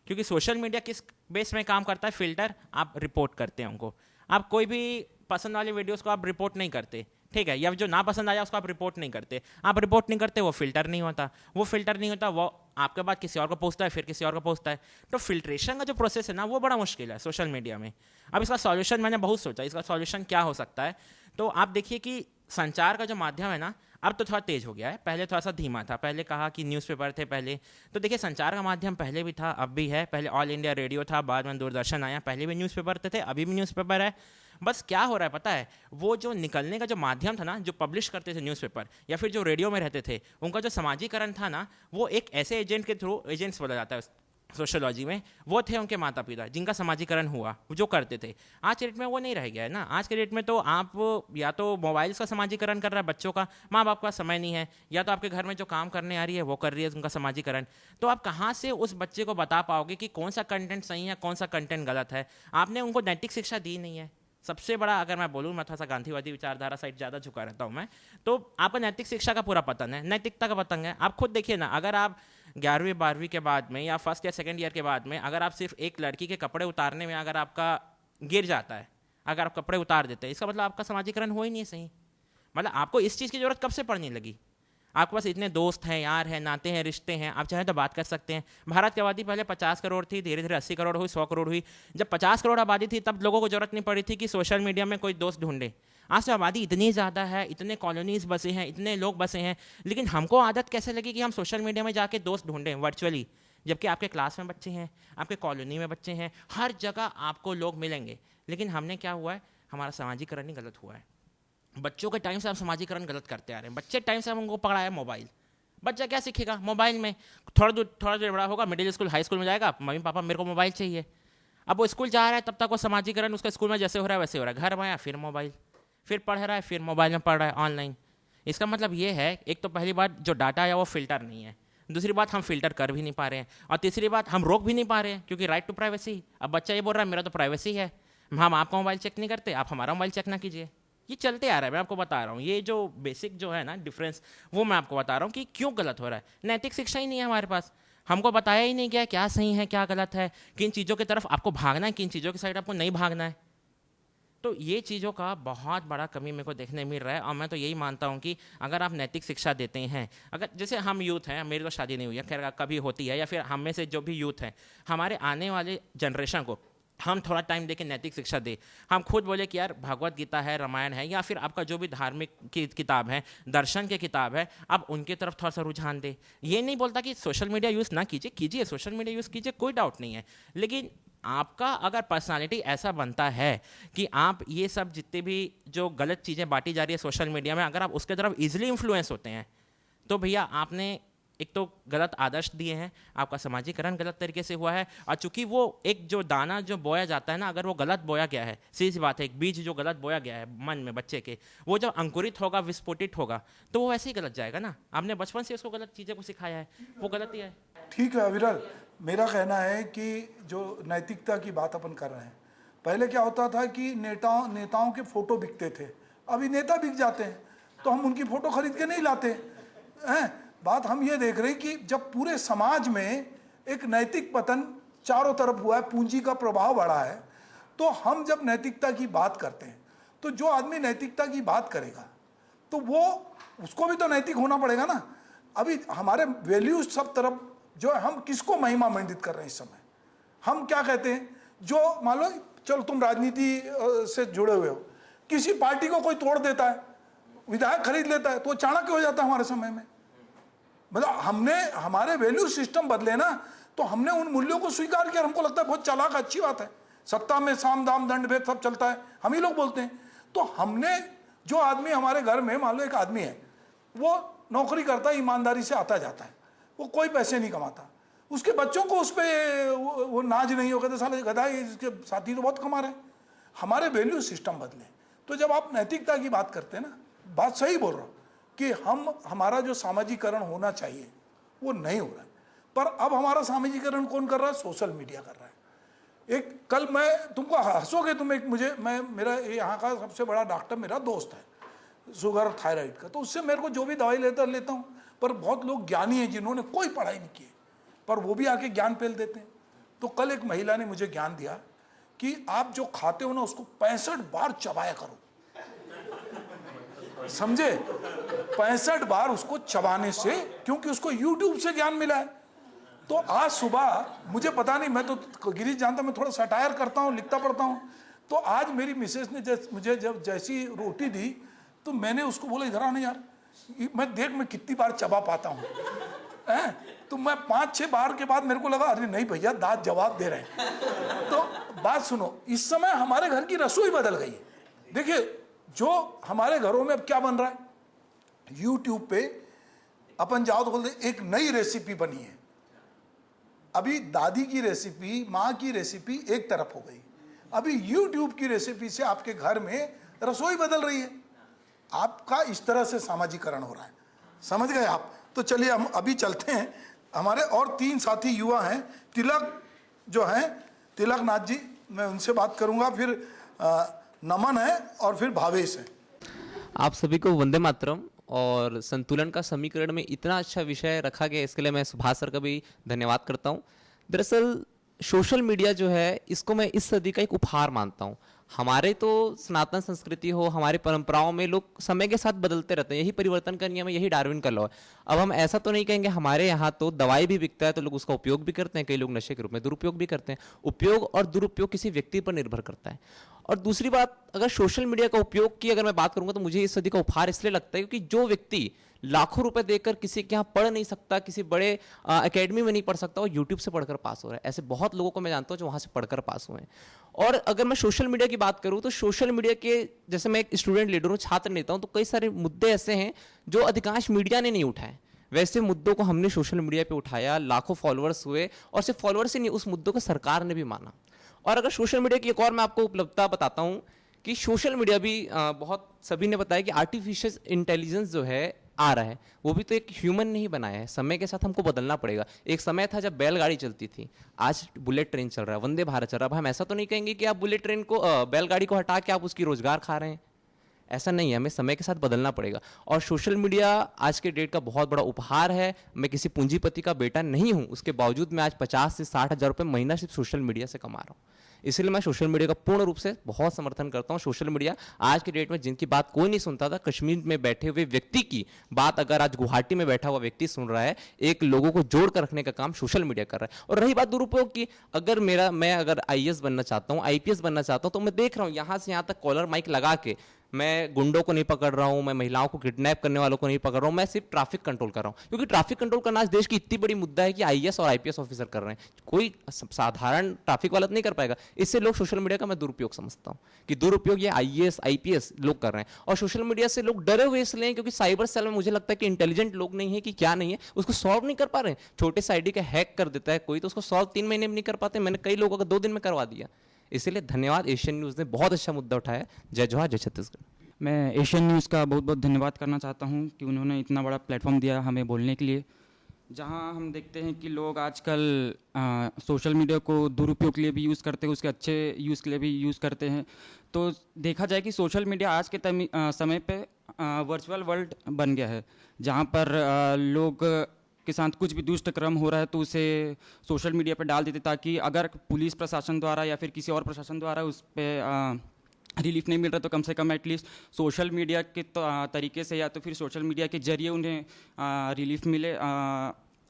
क्योंकि सोशल मीडिया किस बेस में काम करता है, फिल्टर, आप रिपोर्ट करते हैं उनको। आप कोई भी पसंद वाले वीडियोस को आप रिपोर्ट नहीं करते, ठीक है, या जो ना पसंद आया उसको आप रिपोर्ट नहीं करते। आप रिपोर्ट नहीं करते, वो फिल्टर नहीं होता, वो फिल्टर नहीं होता, वो आपके बाद किसी और को पूछता है, फिर किसी और को पूछता है। तो फिल्ट्रेशन का जो प्रोसेस है ना, वो बड़ा मुश्किल है सोशल मीडिया में। अब इसका सॉल्यूशन मैंने बहुत सोचा, इसका सॉल्यूशन क्या हो सकता है। तो आप देखिए कि संचार का जो माध्यम है ना, अब तो थोड़ा तेज हो गया है, पहले थोड़ा सा धीमा था। पहले कहा कि न्यूज़पेपर थे पहले, तो देखिए संचार का माध्यम पहले भी था, अब भी है। पहले ऑल इंडिया रेडियो था, बाद में दूरदर्शन आया, पहले भी न्यूज़पेपर थे, अभी भी न्यूज़पेपर है। बस क्या हो रहा है पता है, वो जो निकलने का जो माध्यम था ना, जो पब्लिश करते थे न्यूज़पेपर या फिर जो रेडियो में रहते थे, उनका जो समाजीकरण था ना, वो एक ऐसे एजेंट के थ्रू, एजेंट्स बोला जाता है सोशोलॉजी में, वो थे उनके माता पिता जिनका समाजीकरण हुआ, जो करते थे। आज के डेट में वो नहीं रह गया है ना। आज के डेट में तो आप या तो मोबाइल्स का समाजीकरण कर रहा है बच्चों का, माँ बाप का समय नहीं है, या तो आपके घर में जो काम करने आ रही है वो कर रही है उनका समाजीकरण। तो आप कहाँ से उस बच्चे को बता पाओगे कि कौन सा कंटेंट सही है, कौन सा कंटेंट गलत है। आपने उनको नैतिक शिक्षा दी नहीं है। सबसे बड़ा अगर मैं बोलूँ, मैं थोड़ा सा गांधीवादी विचारधारा साइड ज़्यादा झुका रहता हूँ मैं, तो आपका नैतिक शिक्षा का पूरा पतन है, नैतिकता का पतंग है। आप खुद देखिए ना, अगर आप 11वीं 12वीं के बाद में या फर्स्ट या सेकंड ईयर के बाद में अगर आप सिर्फ एक लड़की के कपड़े उतारने में अगर आपका गिर जाता है, अगर आप कपड़े उतार देते हैं, इसका मतलब आपका समाजीकरण हो ही नहीं सही। मतलब आपको इस चीज़ की ज़रूरत कब से पड़ने लगी? आपके पास इतने दोस्त हैं, यार हैं, नाते हैं, रिश्ते हैं, आप चाहे तो बात कर सकते हैं। भारत की आबादी पहले 50 करोड़ थी, धीरे धीरे 80 करोड़ हुई, 100 करोड़ हुई। जब 50 करोड़ आबादी थी तब लोगों को जरूरत नहीं पड़ी थी कि सोशल मीडिया में कोई दोस्त ढूंढे। आज तो आबादी इतनी ज़्यादा है, इतने कॉलोनीज बसे हैं, इतने लोग बसे हैं, लेकिन हमको आदत कैसे लगी कि हम सोशल मीडिया में जाके दोस्त ढूंढें वर्चुअली, जबकि आपके क्लास में बच्चे हैं, आपके कॉलोनी में बच्चे हैं, हर जगह आपको लोग मिलेंगे। लेकिन हमने क्या हुआ है, हमारा समाजीकरण ही गलत हुआ है। बच्चों के टाइम से हम समाजीकरण गलत करते आ रहे हैं। बच्चे टाइम से हम उनको पकड़ाया मोबाइल। बच्चा क्या सीखेगा मोबाइल में? थोड़ा देर बड़ा होगा, मिडिल स्कूल हाई स्कूल में जाएगा, मम्मी पापा मेरे को मोबाइल चाहिए। अब वो स्कूल जा रहा है, तब तक वो समाजीकरण उसका स्कूल में जैसे हो रहा है वैसे हो रहा है। घर में आया फिर मोबाइल, फिर पढ़ रहा है, फिर मोबाइल में पढ़ रहा है ऑनलाइन। इसका मतलब ये है, एक तो पहली बात जो डाटा है वो फिल्टर नहीं है, दूसरी बात हम फिल्टर कर भी नहीं पा रहे हैं, और तीसरी बात हम रोक भी नहीं पा रहे हैं, क्योंकि राइट टू प्राइवेसी। अब बच्चा ये बोल रहा है मेरा तो प्राइवेसी है, हम आपका मोबाइल चेक नहीं करते, आप हमारा मोबाइल चेक ना कीजिए। ये चलते आ रहा है, मैं आपको बता रहा हूँ। ये जो बेसिक जो है ना डिफरेंस, वो मैं आपको बता रहा हूँ कि क्यों गलत हो रहा है। नैतिक शिक्षा ही नहीं है हमारे पास, हमको बताया ही नहीं गया क्या सही है क्या गलत है, किन चीज़ों की तरफ आपको भागना है, किन चीज़ों की साइड आपको नहीं भागना है। तो ये चीज़ों का बहुत बड़ा कमी मेरे को देखने मिल रहा है। और मैं तो यही मानता हूँ कि अगर आप नैतिक शिक्षा देते हैं, अगर जैसे हम यूथ हैं, मेरी तो शादी नहीं हुई है, खैर कभी होती है, या फिर हम में से जो भी यूथ हैं, हमारे आने वाले जनरेशन को हम थोड़ा टाइम देके नैतिक शिक्षा दे। हम खुद बोले कि यार भगवत गीता है, रामायण है, या फिर आपका जो भी धार्मिक की किताब है, दर्शन की किताब है, आप उनकी तरफ थोड़ा सा रुझान दे। ये नहीं बोलता कि सोशल मीडिया यूज़ ना कीजिए, कीजिए, सोशल मीडिया यूज़ कीजिए, कोई डाउट नहीं है। लेकिन आपका अगर पर्सनालिटी ऐसा बनता है कि आप ये सब जितने भी जो गलत चीज़ें बांटी जा रही है सोशल मीडिया में, अगर आप उसके तरफ ईजिली इन्फ्लुएंस होते हैं, तो भैया आपने एक तो गलत आदर्श दिए हैं, आपका समाजीकरण गलत तरीके से हुआ है। और चूंकि वो एक जो दाना जो बोया जाता है ना, अगर वो गलत बोया गया है, सीधी सी बात है, एक बीज जो गलत बोया गया है मन में बच्चे के, वो जब अंकुरित होगा, विस्फोटित होगा, तो वो वैसे ही गलत जाएगा ना। आपने बचपन से उसको गलत चीज़ें को सिखाया है, वो गलत ही है। ठीक है अविरल, मेरा कहना है कि जो नैतिकता की बात अपन कर रहे हैं, पहले क्या होता था कि नेताओं के फोटो बिकते थे, अभी नेता बिक जाते हैं, तो हम उनकी फोटो खरीद के नहीं लाते हैं। बात हम ये देख रहे हैं कि जब पूरे समाज में एक नैतिक पतन चारों तरफ हुआ है, पूंजी का प्रभाव बढ़ा है, तो हम जब नैतिकता की बात करते हैं, तो जो आदमी नैतिकता की बात करेगा तो वो उसको भी तो नैतिक होना पड़ेगा ना। अभी हमारे वैल्यूज सब तरफ जो है, हम किसको महिमा मंडित कर रहे हैं इस समय? हम क्या कहते हैं, जो मान लो चलो तुम राजनीति से जुड़े हुए हो, किसी पार्टी को कोई तोड़ देता है, विधायक खरीद लेता है, तो वो चाणक्य हो जाता है हमारे समय में। मतलब हमने हमारे वैल्यू सिस्टम बदले ना, तो हमने उन मूल्यों को स्वीकार किया। हमको लगता है बहुत चालाक, अच्छी बात है, सत्ता में साम दाम दंड भेद सब चलता है, हम ही लोग बोलते हैं। तो हमने जो आदमी हमारे घर में, मान लो एक आदमी है, वो नौकरी करता है, ईमानदारी से आता जाता है, वो कोई पैसे नहीं कमाता, उसके बच्चों को उस पर वो नाज नहीं हो, कहते साले गधा, इसके साथी तो बहुत कमा रहे हैं। हमारे वैल्यू सिस्टम बदले। तो जब आप नैतिकता की बात करते हैं ना, बात सही बोल रहा हूँ कि हमारा जो सामाजिकरण होना चाहिए वो नहीं हो रहा है। पर अब हमारा सामाजिकरण कौन कर रहा है? सोशल मीडिया कर रहा है। एक कल मैं तुमको हंसोगे तुम, एक मुझे मैं मेरा यहाँ का सबसे बड़ा डॉक्टर मेरा दोस्त है, शुगर थायराइड का, तो उससे मेरे को जो भी दवाई लेता हूँ। पर बहुत लोग ज्ञानी हैं जिन्होंने कोई पढ़ाई नहीं की है, पर वो भी आके ज्ञान पेल देते हैं। तो कल एक महिला ने मुझे ज्ञान दिया कि आप जो खाते हो ना उसको 65 बार चबाया करो, समझे? 65 बार उसको चबाने से, क्योंकि उसको YouTube से ज्ञान मिला है। तो आज सुबह मुझे पता नहीं, मैं तो गिरीश जानता, मैं थोड़ा सटायर करता हूँ, लिखता पढ़ता हूँ। तो आज मेरी मिसेस ने मुझे जब जैसी रोटी दी तो मैंने उसको बोला, इधर आने यार, मैं कितनी बार चबा पाता हूँ। तो मैं 5-6 बार के बाद मेरे को लगा, अरे नहीं भैया, दांत जवाब दे रहे हैं। तो बात सुनो, इस समय हमारे घर की रसोई बदल गई है। देखिए, जो हमारे घरों में अब क्या बन रहा है, YouTube पे अपन जाओ तो बोलते एक नई रेसिपी बनी है। अभी दादी की रेसिपी, माँ की रेसिपी एक तरफ हो गई, अभी YouTube की रेसिपी से आपके घर में रसोई बदल रही है। आपका इस तरह से सामाजिकरण हो रहा है, समझ गए आप? तो चलिए हम अभी चलते हैं। हमारे और 3 साथी युवा हैं, तिलक जो हैं, तिलक नाथ जी, मैं उनसे बात करूंगा, फिर नमन है और फिर भावेश है। आप सभी को वंदे मातरम। और संतुलन का समीकरण में इतना अच्छा विषय रखा गया, इसके लिए मैं सुभाष सर का भी धन्यवाद करता हूँ। दरअसल सोशल मीडिया जो है, इसको मैं इस सदी का एक उपहार मानता हूँ। हमारे तो सनातन संस्कृति हो, हमारी परंपराओं में लोग समय के साथ बदलते रहते हैं, यही परिवर्तन का नियम है, यही डार्विन का लॉ है। अब हम ऐसा तो नहीं कहेंगे, हमारे यहाँ तो दवाई भी बिकता है तो लोग उसका उपयोग भी करते हैं, कई लोग नशे के रूप में दुरुपयोग भी करते हैं। उपयोग और दुरुपयोग किसी व्यक्ति पर निर्भर करता है। और दूसरी बात, अगर सोशल मीडिया का उपयोग की अगर मैं बात करूंगा तो मुझे इस सदी का उपहार इसलिए लगता है क्योंकि जो व्यक्ति लाखों रुपए देकर किसी के यहाँ पढ़ नहीं सकता, किसी बड़े एकेडमी में नहीं पढ़ सकता, वो यूट्यूब से पढ़कर पास हो रहा है। ऐसे बहुत लोगों को मैं जानता हूँ जो वहाँ से पढ़कर पास हुए हैं। और अगर मैं सोशल मीडिया की बात करूँ तो सोशल मीडिया के, जैसे मैं एक स्टूडेंट लीडर हूँ, छात्र नेता हूँ, तो कई सारे मुद्दे ऐसे हैं जो अधिकांश मीडिया ने नहीं उठाए। वैसे मुद्दों को हमने सोशल मीडिया पे उठाया, लाखों फॉलोअर्स हुए, और सिर्फ फॉलोअर्स ही नहीं, उस मुद्दों को सरकार ने भी माना। और अगर सोशल मीडिया की एक और मैं आपको उपलब्धता बताता हूँ कि सोशल मीडिया भी बहुत सभी ने बताया कि आर्टिफिशियल इंटेलिजेंस जो है आ रहा है, वो भी तो एक ह्यूमन ने ही बनाया है। समय के साथ हमको बदलना पड़ेगा। एक समय था जब बैलगाड़ी चलती थी, आज बुलेट ट्रेन चल रहा है, वंदे भारत चल रहा है। अब हम ऐसा तो नहीं कहेंगे कि आप बुलेट ट्रेन को, बैलगाड़ी को हटा के आप उसकी रोजगार खा रहे हैं, ऐसा नहीं है। हमें समय के साथ बदलना पड़ेगा। और सोशल मीडिया आज के डेट का बहुत बड़ा उपहार है। मैं किसी पूंजीपति का बेटा नहीं हूं, उसके बावजूद मैं आज 50 से 60 हज़ार रुपये महीना सिर्फ सोशल मीडिया से कमा रहा हूं। इसलिए मैं सोशल मीडिया का पूर्ण रूप से बहुत समर्थन करता हूं। सोशल मीडिया आज के डेट में जिनकी बात कोई नहीं सुनता था, कश्मीर में बैठे हुए व्यक्ति की बात अगर आज गुवाहाटी में बैठा हुआ व्यक्ति सुन रहा है, एक लोगों को जोड़ कर रखने का काम सोशल मीडिया कर रहा है। और रही बात दुरुपयोग की, अगर मैं अगर IAS बनना चाहता हूँ, IPS बनना चाहता हूँ, तो मैं देख रहा हूँ यहाँ से यहाँ तक कॉलर माइक लगा के मैं गुंडों को नहीं पकड़ रहा हूं, मैं महिलाओं को किडनैप करने वालों को नहीं पकड़ रहा हूं, मैं सिर्फ ट्रैफिक कंट्रोल कर रहा हूं। क्योंकि ट्रैफिक कंट्रोल करना आज देश की इतनी बड़ी मुद्दा है कि IAS और IPS ऑफिसर कर रहे हैं, कोई साधारण ट्रैफिक वाला नहीं कर पाएगा। इससे लोग सोशल मीडिया का मैं दुरुपयोग समझता हूं कि दुरुपयोग ये IAS IPS लोग कर रहे हैं। और सोशल मीडिया से लोग डरे हुए इसलिए क्योंकि साइबर सेल में मुझे लगता है कि इंटेलिजेंट लोग नहीं है कि क्या नहीं है, उसको सॉल्व नहीं कर पा रहे हैं। छोटे से ID का हैक कर देता है कोई, तो उसको सॉल्व 3 महीने में नहीं कर पाते। मैंने कई लोगों को 2 दिन में करवा दिया। इसलिए धन्यवाद, एशियन न्यूज़ ने बहुत अच्छा मुद्दा उठाया। जय जोहार, जय छत्तीसगढ़। मैं एशियन न्यूज़ का बहुत बहुत धन्यवाद करना चाहता हूं कि उन्होंने इतना बड़ा प्लेटफॉर्म दिया हमें बोलने के लिए। जहां हम देखते हैं कि लोग आजकल सोशल मीडिया को दुरुपयोग के लिए भी यूज़ करते हैं, उसके अच्छे यूज़ के लिए भी यूज़ करते हैं। तो देखा जाए कि सोशल मीडिया आज के समय पे वर्चुअल वर्ल्ड बन गया है, जहां पर लोग के साथ कुछ भी दुष्ट क्रम हो रहा है तो उसे सोशल मीडिया पर डाल देते, ताकि अगर पुलिस प्रशासन द्वारा या फिर किसी और प्रशासन द्वारा उस पर रिलीफ नहीं मिल रहा तो कम से कम एटलीस्ट सोशल मीडिया के तरीके से या तो फिर सोशल मीडिया के जरिए उन्हें रिलीफ मिले।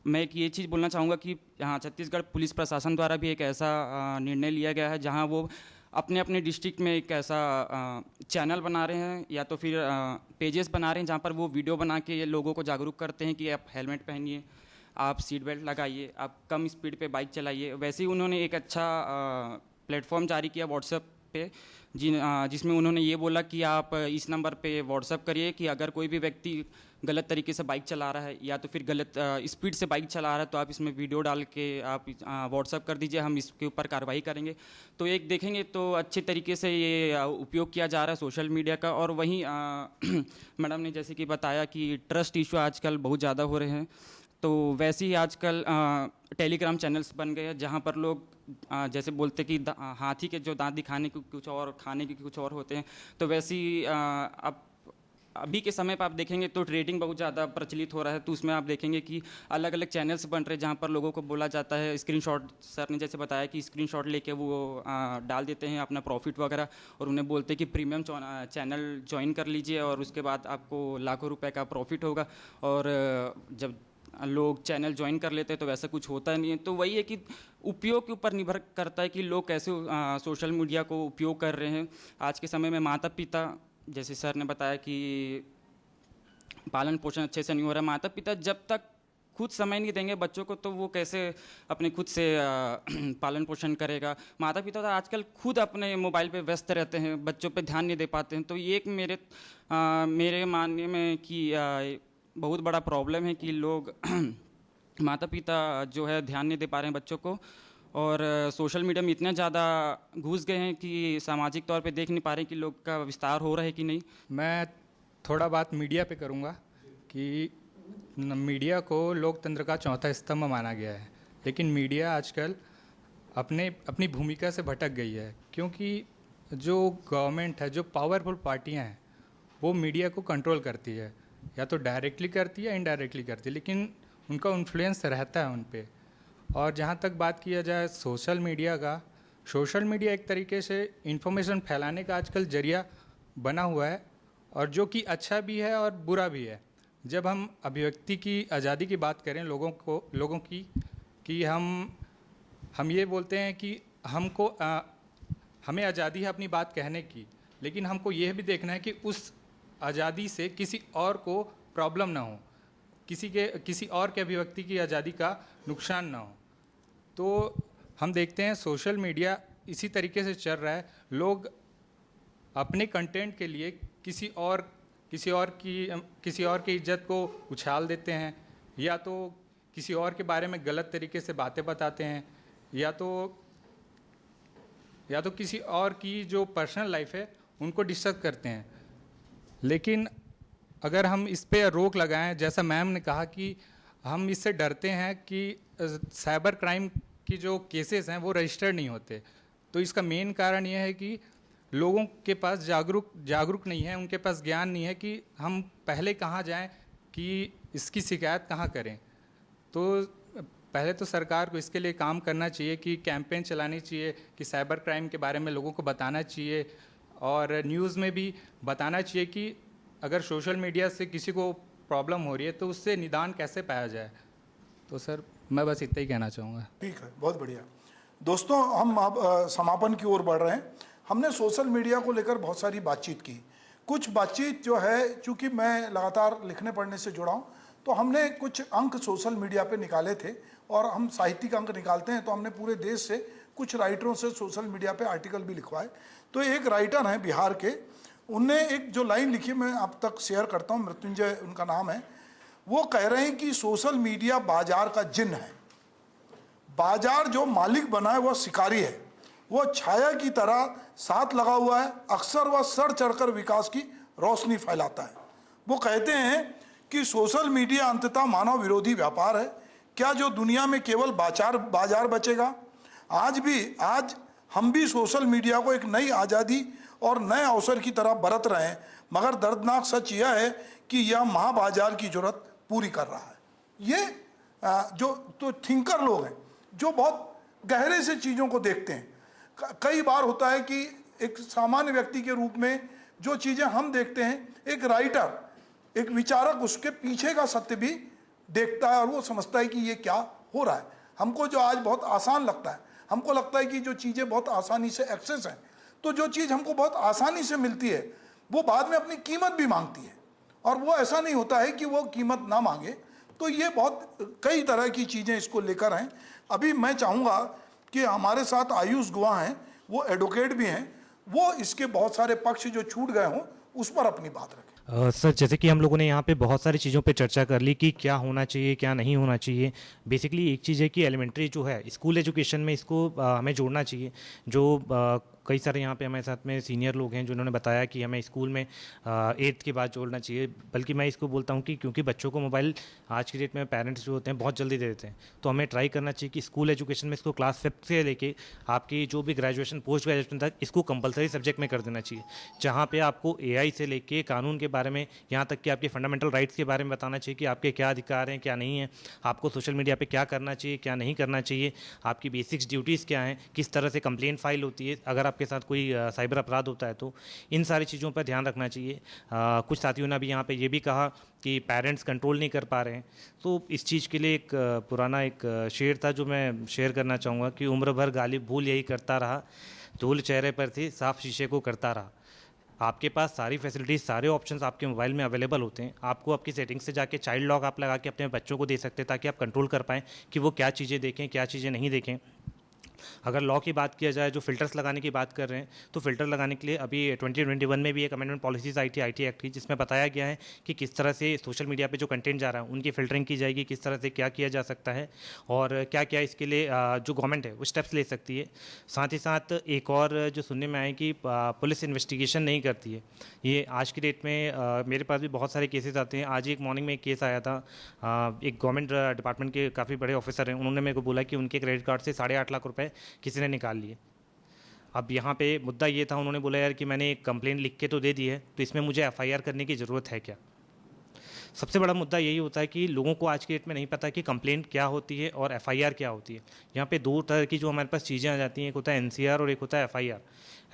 मैं एक ये चीज़ बोलना चाहूँगा कि यहाँ छत्तीसगढ़ पुलिस प्रशासन द्वारा भी एक ऐसा निर्णय लिया गया है जहाँ वो अपने अपने डिस्ट्रिक्ट में एक ऐसा चैनल बना रहे हैं या तो फिर पेजेस बना रहे हैं जहाँ पर वो वीडियो बना के ये लोगों को जागरूक करते हैं कि आप हेलमेट पहनिए, आप सीट बेल्ट लगाइए, आप कम स्पीड पे बाइक चलाइए। वैसे ही उन्होंने एक अच्छा प्लेटफॉर्म जारी किया व्हाट्सएप पे, जिसमें उन्होंने ये बोला कि आप इस नंबर पे व्हाट्सएप करिए कि अगर कोई भी व्यक्ति गलत तरीके से बाइक चला रहा है या तो फिर गलत स्पीड से बाइक चला रहा है तो आप इसमें वीडियो डाल के आप व्हाट्सएप कर दीजिए, हम इसके ऊपर कार्रवाई करेंगे। तो एक देखेंगे तो अच्छे तरीके से ये उपयोग किया जा रहा है सोशल मीडिया का। और वहीं मैडम ने जैसे कि बताया कि ट्रस्ट इशू आजकल बहुत ज़्यादा हो रहे हैं, तो वैसे ही आजकल टेलीग्राम चैनल्स बन गए हैं जहाँ पर लोग जैसे बोलते कि हाथी के जो दांत दिखाने के कुछ और खाने के कुछ और होते हैं, तो वैसे ही अब अभी के समय पर आप देखेंगे तो ट्रेडिंग बहुत ज़्यादा प्रचलित हो रहा है, तो उसमें आप देखेंगे कि अलग अलग चैनल्स बन रहे हैं जहाँ पर लोगों को बोला जाता है स्क्रीनशॉट, सर ने जैसे बताया कि स्क्रीनशॉट लेके वो डाल देते हैं अपना प्रॉफिट वगैरह, और उन्हें बोलते हैं कि प्रीमियम चैनल ज्वाइन कर लीजिए और उसके बाद आपको लाखों रुपए का प्रॉफिट होगा। और जब लोग चैनल ज्वाइन कर लेते हैं तो वैसा कुछ होता नहीं है। तो वही है कि उपयोग के ऊपर निर्भर करता है कि लोग कैसे सोशल मीडिया को उपयोग कर रहे हैं। आज के समय में माता पिता, जैसे सर ने बताया कि पालन पोषण अच्छे से नहीं हो रहा, माता पिता जब तक खुद समय नहीं देंगे बच्चों को तो वो कैसे अपने खुद से पालन पोषण करेगा। माता पिता तो आजकल खुद अपने मोबाइल पे व्यस्त रहते हैं, बच्चों पे ध्यान नहीं दे पाते हैं। तो ये एक मेरे मानने में कि बहुत बड़ा प्रॉब्लम है कि लोग माता पिता जो है ध्यान नहीं दे पा रहे हैं बच्चों को, और सोशल मीडिया में इतने ज़्यादा घुस गए हैं कि सामाजिक तौर पे देख नहीं पा रहे हैं कि लोग का विस्तार हो रहा है कि नहीं। मैं थोड़ा बात मीडिया पे करूँगा कि मीडिया को लोकतंत्र का चौथा स्तंभ माना गया है, लेकिन मीडिया आजकल अपनी भूमिका से भटक गई है, क्योंकि जो गवर्नमेंट है, जो पावरफुल पार्टियां हैं, वो मीडिया को कंट्रोल करती है, या तो डायरेक्टली करती है या इनडायरेक्टली करती है, लेकिन उनका इन्फ्लुएंस रहता है उन पे। और जहाँ तक बात किया जाए सोशल मीडिया का, सोशल मीडिया एक तरीके से इन्फॉर्मेशन फैलाने का आजकल जरिया बना हुआ है, और जो कि अच्छा भी है और बुरा भी है। जब हम अभिव्यक्ति की आज़ादी की बात करें लोगों की कि हम ये बोलते हैं कि हमें आज़ादी है अपनी बात कहने की, लेकिन हमको यह भी देखना है कि उस आज़ादी से किसी और को प्रॉब्लम ना हो, किसी और के अभिव्यक्ति की आज़ादी का नुकसान ना हो। तो हम देखते हैं सोशल मीडिया इसी तरीके से चल रहा है। लोग अपने कंटेंट के लिए किसी और की इज्जत को उछाल देते हैं, या तो किसी और के बारे में गलत तरीके से बातें बताते हैं, या तो किसी और की जो पर्सनल लाइफ है उनको डिस्टर्ब करते हैं। लेकिन अगर हम इस पे रोक लगाएं, जैसा मैम ने कहा कि हम इससे डरते हैं कि साइबर क्राइम की जो केसेस हैं वो रजिस्टर्ड नहीं होते, तो इसका मेन कारण यह है कि लोगों के पास जागरूक नहीं है, उनके पास ज्ञान नहीं है कि हम पहले कहाँ जाएं कि इसकी शिकायत कहाँ करें। तो पहले तो सरकार को इसके लिए काम करना चाहिए कि कैंपेन चलानी चाहिए कि साइबर क्राइम के बारे में लोगों को बताना चाहिए, और न्यूज़ में भी बताना चाहिए कि अगर सोशल मीडिया से किसी को प्रॉब्लम हो रही है तो उससे निदान कैसे पाया जाए। तो सर मैं बस इतना ही कहना चाहूँगा। ठीक है, बहुत बढ़िया। दोस्तों, हम अब समापन की ओर बढ़ रहे हैं। हमने सोशल मीडिया को लेकर बहुत सारी बातचीत की। कुछ बातचीत जो है, चूँकि मैं लगातार लिखने पढ़ने से जुड़ा हूँ, तो हमने कुछ अंक सोशल मीडिया पे निकाले थे, और हम साहित्यिक अंक निकालते हैं, तो हमने पूरे देश से कुछ राइटरों से सोशल मीडिया पे आर्टिकल भी लिखवाए। तो एक राइटर हैं बिहार के, उनने एक जो लाइन लिखी मैं अब तक शेयर करता हूँ, मृत्युंजय उनका नाम है। वो कह रहे हैं कि सोशल मीडिया बाजार का जिन्न है। बाजार जो मालिक बना है वह शिकारी है, वो छाया की तरह साथ लगा हुआ है, अक्सर वह सर चढ़कर विकास की रोशनी फैलाता है। वो कहते हैं कि सोशल मीडिया अंततः मानव विरोधी व्यापार है। क्या जो दुनिया में केवल बाजार बचेगा? आज हम भी सोशल मीडिया को एक नई आज़ादी और नए अवसर की तरह बरत रहे हैं, मगर दर्दनाक सच यह है कि यह महाबाजार की जरूरत पूरी कर रहा है। ये जो तो थिंकर लोग हैं जो बहुत गहरे से चीज़ों को देखते हैं। कई बार होता है कि एक सामान्य व्यक्ति के रूप में जो चीज़ें हम देखते हैं, एक राइटर, एक विचारक उसके पीछे का सत्य भी देखता है, और वो समझता है कि ये क्या हो रहा है। हमको जो आज बहुत आसान लगता है, हमको लगता है कि जो चीज़ें बहुत आसानी से एक्सेस हैं, तो जो चीज़ हमको बहुत आसानी से मिलती है वो बाद में अपनी कीमत भी मांगती है, और वो ऐसा नहीं होता है कि वो कीमत ना मांगे। तो ये बहुत कई तरह की चीज़ें इसको लेकर हैं। अभी मैं चाहूँगा कि हमारे साथ आयुष गुहा हैं, वो एडवोकेट भी हैं, वो इसके बहुत सारे पक्ष जो छूट गए हों उस पर अपनी बात रखें। सर, जैसे कि हम लोगों ने यहाँ पे बहुत सारी चीज़ों पे चर्चा कर ली कि क्या होना चाहिए क्या नहीं होना चाहिए। बेसिकली एक चीज़ है कि एलिमेंट्री जो है स्कूल एजुकेशन में इसको हमें जोड़ना चाहिए। जो कई सारे यहाँ पे हमारे साथ में सीनियर लोग हैं जिन्होंने बताया कि हमें स्कूल में 8th के बाद जोड़ना चाहिए, बल्कि मैं इसको बोलता हूँ कि क्योंकि बच्चों को मोबाइल आज की डेट में पेरेंट्स जो होते हैं बहुत जल्दी दे देते हैं, तो हमें ट्राई करना चाहिए कि स्कूल एजुकेशन में इसको क्लास 5th से लेके आपकी जो भी ग्रेजुएशन पोस्ट ग्रेजुएशन तक इसको कंपलसरी सब्जेक्ट में कर देना चाहिए, जहाँ पे आपको AI से लेके कानून के बारे में, यहाँ तक कि आपके फंडामेंटल राइट्स के बारे में बताना चाहिए कि आपके क्या अधिकार हैं क्या नहीं है, आपको सोशल मीडिया पे क्या करना चाहिए क्या नहीं करना चाहिए, आपकी बेसिक्स ड्यूटीज़ क्या हैं, किस तरह से कंप्लेंट फाइल होती है अगर आपके साथ कोई साइबर अपराध होता है, तो इन सारी चीज़ों पर ध्यान रखना चाहिए। कुछ साथियों ने भी यहाँ पे ये भी कहा कि पेरेंट्स कंट्रोल नहीं कर पा रहे हैं, तो इस चीज़ के लिए एक पुराना एक शेर था जो मैं शेयर करना चाहूँगा कि उम्र भर गालिब भूल यही करता रहा, धूल चेहरे पर थी साफ शीशे को करता रहा। आपके पास सारी फैसिलिटीज़ सारे ऑप्शंस आपके मोबाइल में अवेलेबल होते हैं, आपको आपकी सेटिंग्स से जाके चाइल्ड लॉक आप लगा के अपने बच्चों को दे सकते हैं ताकि आप कंट्रोल कर पाएँ कि वो क्या चीज़ें देखें क्या चीज़ें नहीं देखें। अगर लॉ की बात किया जाए, जो फ़िल्टर्स लगाने की बात कर रहे हैं, तो फ़िल्टर लगाने के लिए अभी 2021 में भी एक अमेंडमेंट पॉलिसीज़ आई थी IT एक्ट की, जिसमें बताया गया है कि किस तरह से सोशल मीडिया पे जो कंटेंट जा रहा है उनकी फ़िल्टरिंग की जाएगी, किस तरह से क्या किया जा सकता है और क्या क्या इसके लिए जो गवर्नमेंट है वो स्टेप्स ले सकती है। साथ ही साथ एक और जो सुनने में आए कि पुलिस इन्वेस्टिगेशन नहीं करती है, ये आज की डेट में मेरे पास भी बहुत सारे केसेस आते हैं। आज ही एक मॉर्निंग में एक केस आया था, एक गवर्नमेंट डिपार्टमेंट के काफ़ी बड़े ऑफिसर हैं, उन्होंने मेरे को बोला कि उनके क्रेडिट कार्ड से 8.5 लाख रुपए किसी ने निकाल लिए। अब यहाँ पे मुद्दा ये था, उन्होंने बोला यार कि मैंने एक कंप्लेंट लिख के तो दे दी है, तो इसमें मुझे FIR करने की ज़रूरत है क्या। सबसे बड़ा मुद्दा यही होता है कि लोगों को आज की डेट में नहीं पता कि कंप्लेंट क्या होती है और FIR क्या होती है। यहाँ पे दो तरह की जो हमारे पास चीज़ें आ जाती हैं, एक होता है NCR और एक होता है FIR।